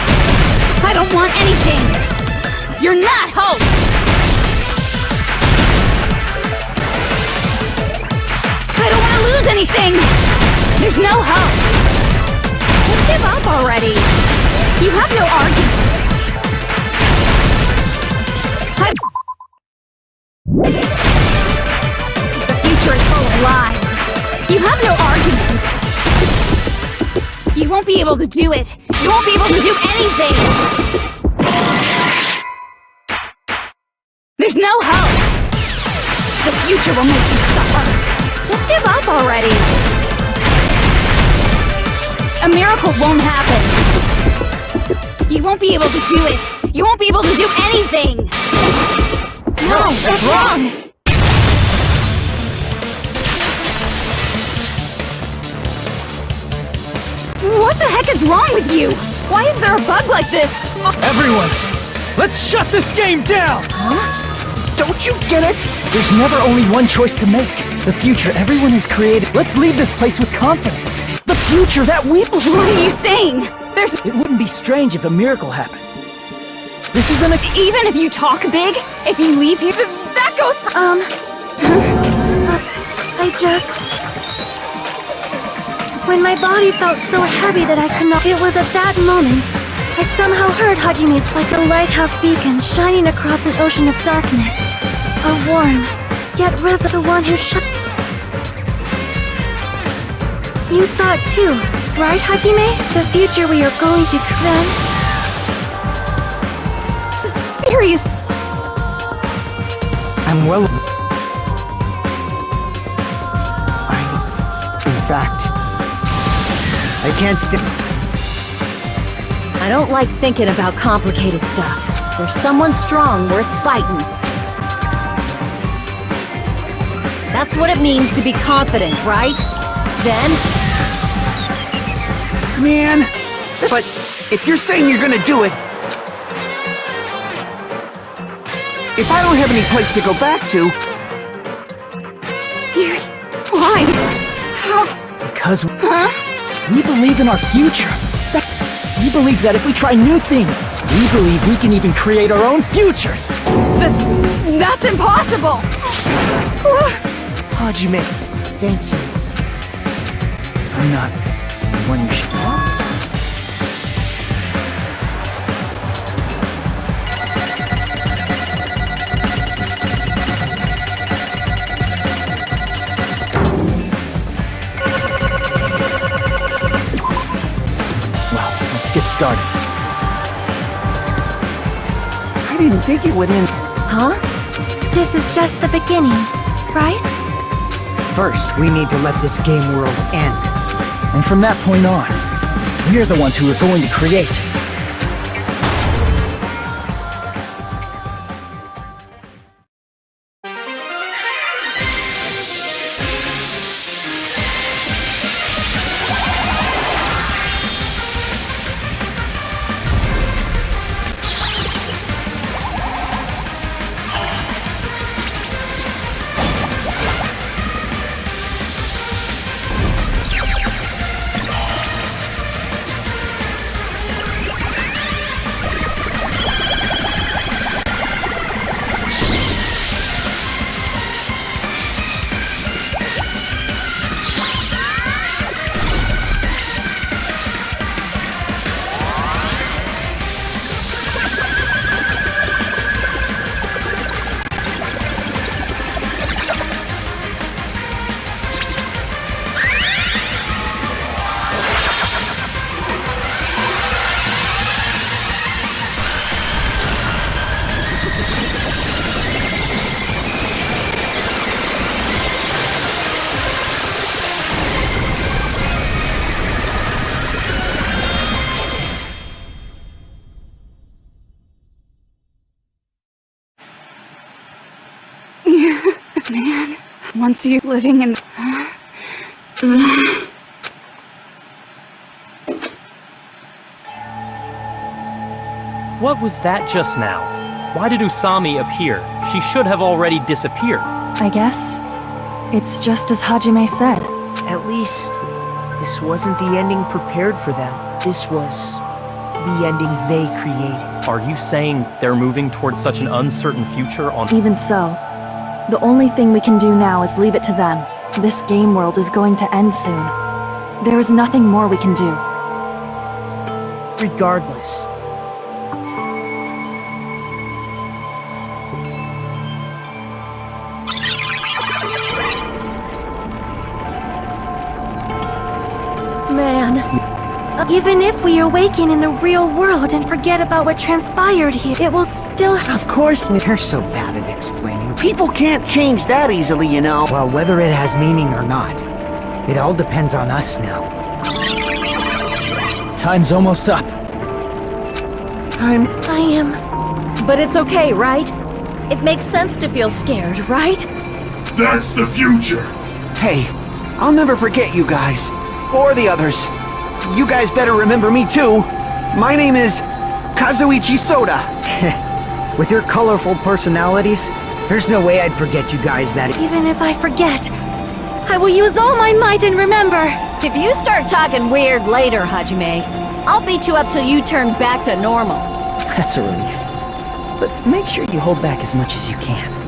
I don't want anything. You're not hope. I don't want to lose anything. There's no hope. Just give up already. You have no argument. The future is full of lies. You have no argument. You won't be able to do it. You won't be able to do anything. There's no hope. The future will make you suffer. Just give up already. A miracle won't happen. You won't be able to do it. You won't be able to do anything. No, that's wrong. What the heck is wrong with you? Why is there a bug like this? Everyone, let's shut this game down! Huh? Don't you get it? There's never only one choice to make. The future everyone has created. Let's leave this place with confidence. The future that we... What are you saying? It wouldn't be strange if a miracle happened. This isn't a... Even if you talk big, if you leave here, that goes for... When my body felt so heavy that I could not... It was at that moment, I somehow heard Hajime's like a lighthouse beacon shining across an ocean of darkness. A warm, yet the one who You saw it too, right, Hajime? The future we are going to then... Serious... I'm well... In fact... I can't I don't like thinking about complicated stuff. There's someone strong worth fighting. That's what it means to be confident, right? Then... Man! But if you're saying you're gonna do it... If I don't have any place to go back to... Why? How? Because... We believe in our future. We believe that if we try new things, we believe we can even create our own futures. That's impossible! Hajime, thank you. I'm not when you should. Well, let's get started. I didn't think it would end. Huh? This is just the beginning, right? First, we need to let this game world end. And from that point on, we're the ones who are going to create. Man, once you living in... What was that just now? Why did Usami appear? She should have already disappeared. I guess it's just as Hajime said. At least, this wasn't the ending prepared for them. This was the ending they created. Are you saying they're moving towards such an uncertain future on— Even so, the only thing we can do now is leave it to them. This game world is going to end soon. There is nothing more we can do. Regardless, Man, even if we awaken in the real world and forget about what transpired here, it will still Of course, You're so bad at explaining. people can't change that easily, you know. Well, whether it has meaning or not, it all depends on us now. Time's almost up. I am. But it's okay, right? It makes sense to feel scared, right? That's the future. Hey, I'll never forget you guys. Or the others. You guys better remember me too. My name is Kazuichi Soda. With your colorful personalities, there's no way I'd forget you guys that... Even if I forget, I will use all my might and remember. If you start talking weird later, Hajime, I'll beat you up till you turn back to normal. That's a relief. But make sure you hold back as much as you can.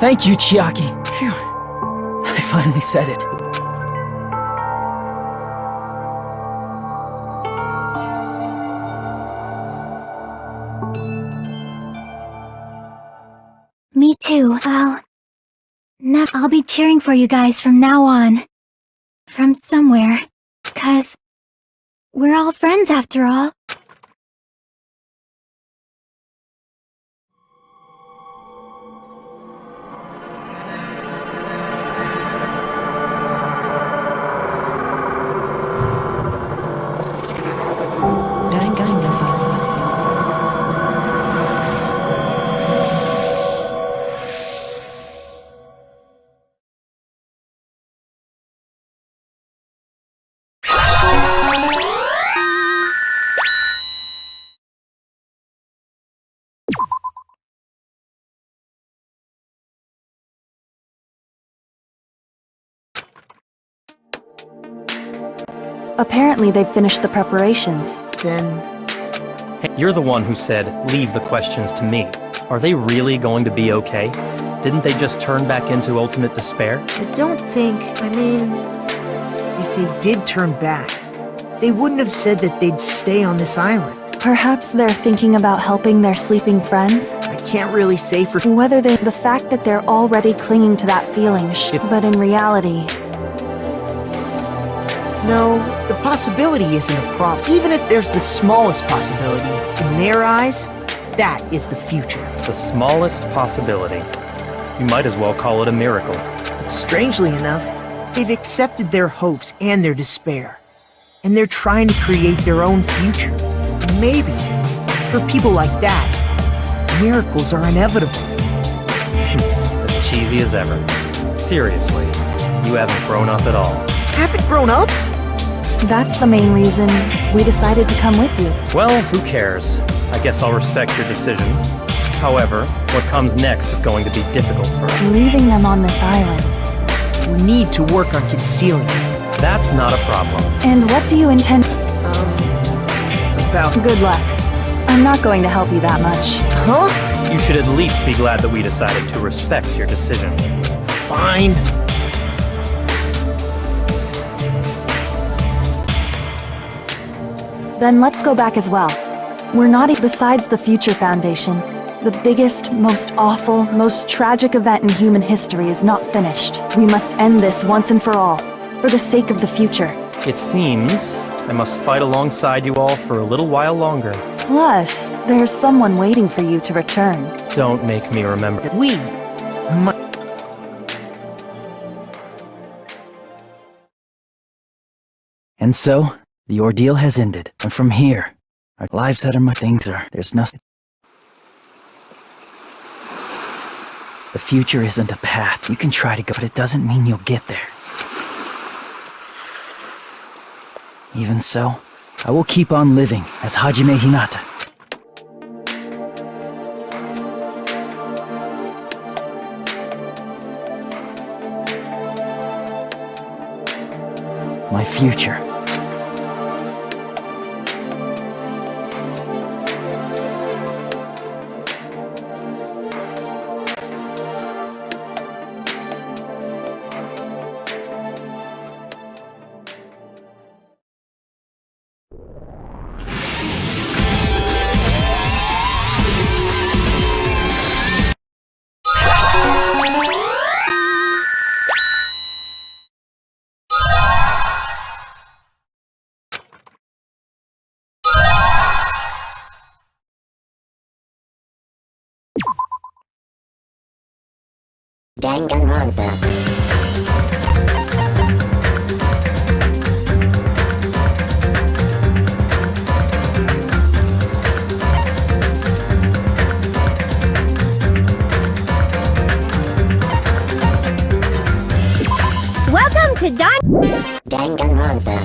Thank you, Chiaki. Phew. I finally said it. Me too. I'll be cheering for you guys from now on. From somewhere. 'Cause we're all friends after all. Apparently they've finished the preparations. then Hey, you're the one who said, leave the questions to me. Are they really going to be okay? Didn't they just turn back into ultimate despair? I don't think, if they did turn back, they wouldn't have said that they'd stay on this island. Perhaps they're thinking about helping their sleeping friends? I can't really say for Whether the fact that they're already clinging to that feeling, but in reality... No, the possibility isn't a problem. Even if there's the smallest possibility, in their eyes, that is the future. The smallest possibility. You might as well call it a miracle. But strangely enough, they've accepted their hopes and their despair. And they're trying to create their own future. And maybe, for people like that, miracles are inevitable. As cheesy as ever. Seriously, you haven't grown up at all. Haven't grown up? That's the main reason we decided to come with you. Well, who cares? I guess I'll respect your decision. However, what comes next is going to be difficult for us. Leaving them on this island. We need to work on concealing it. That's not a problem. And what do you intend? About... Good luck. I'm not going to help you that much. Huh? You should at least be glad that we decided to respect your decision. Fine. Then let's go back as well. We're not besides the Future Foundation. The biggest, most awful, most tragic event in human history is not finished. We must end this once and for all, for the sake of the future. It seems I must fight alongside you all for a little while longer. Plus, there's someone waiting for you to return. Don't make me remember. We And so, the ordeal has ended. And from here, our lives that are my things are. There's nothing. The future isn't a path. You can try to go, but it doesn't mean you'll get there. Even so, I will keep on living as Hajime Hinata. My future. Danganronpa. Welcome to Danganronpa.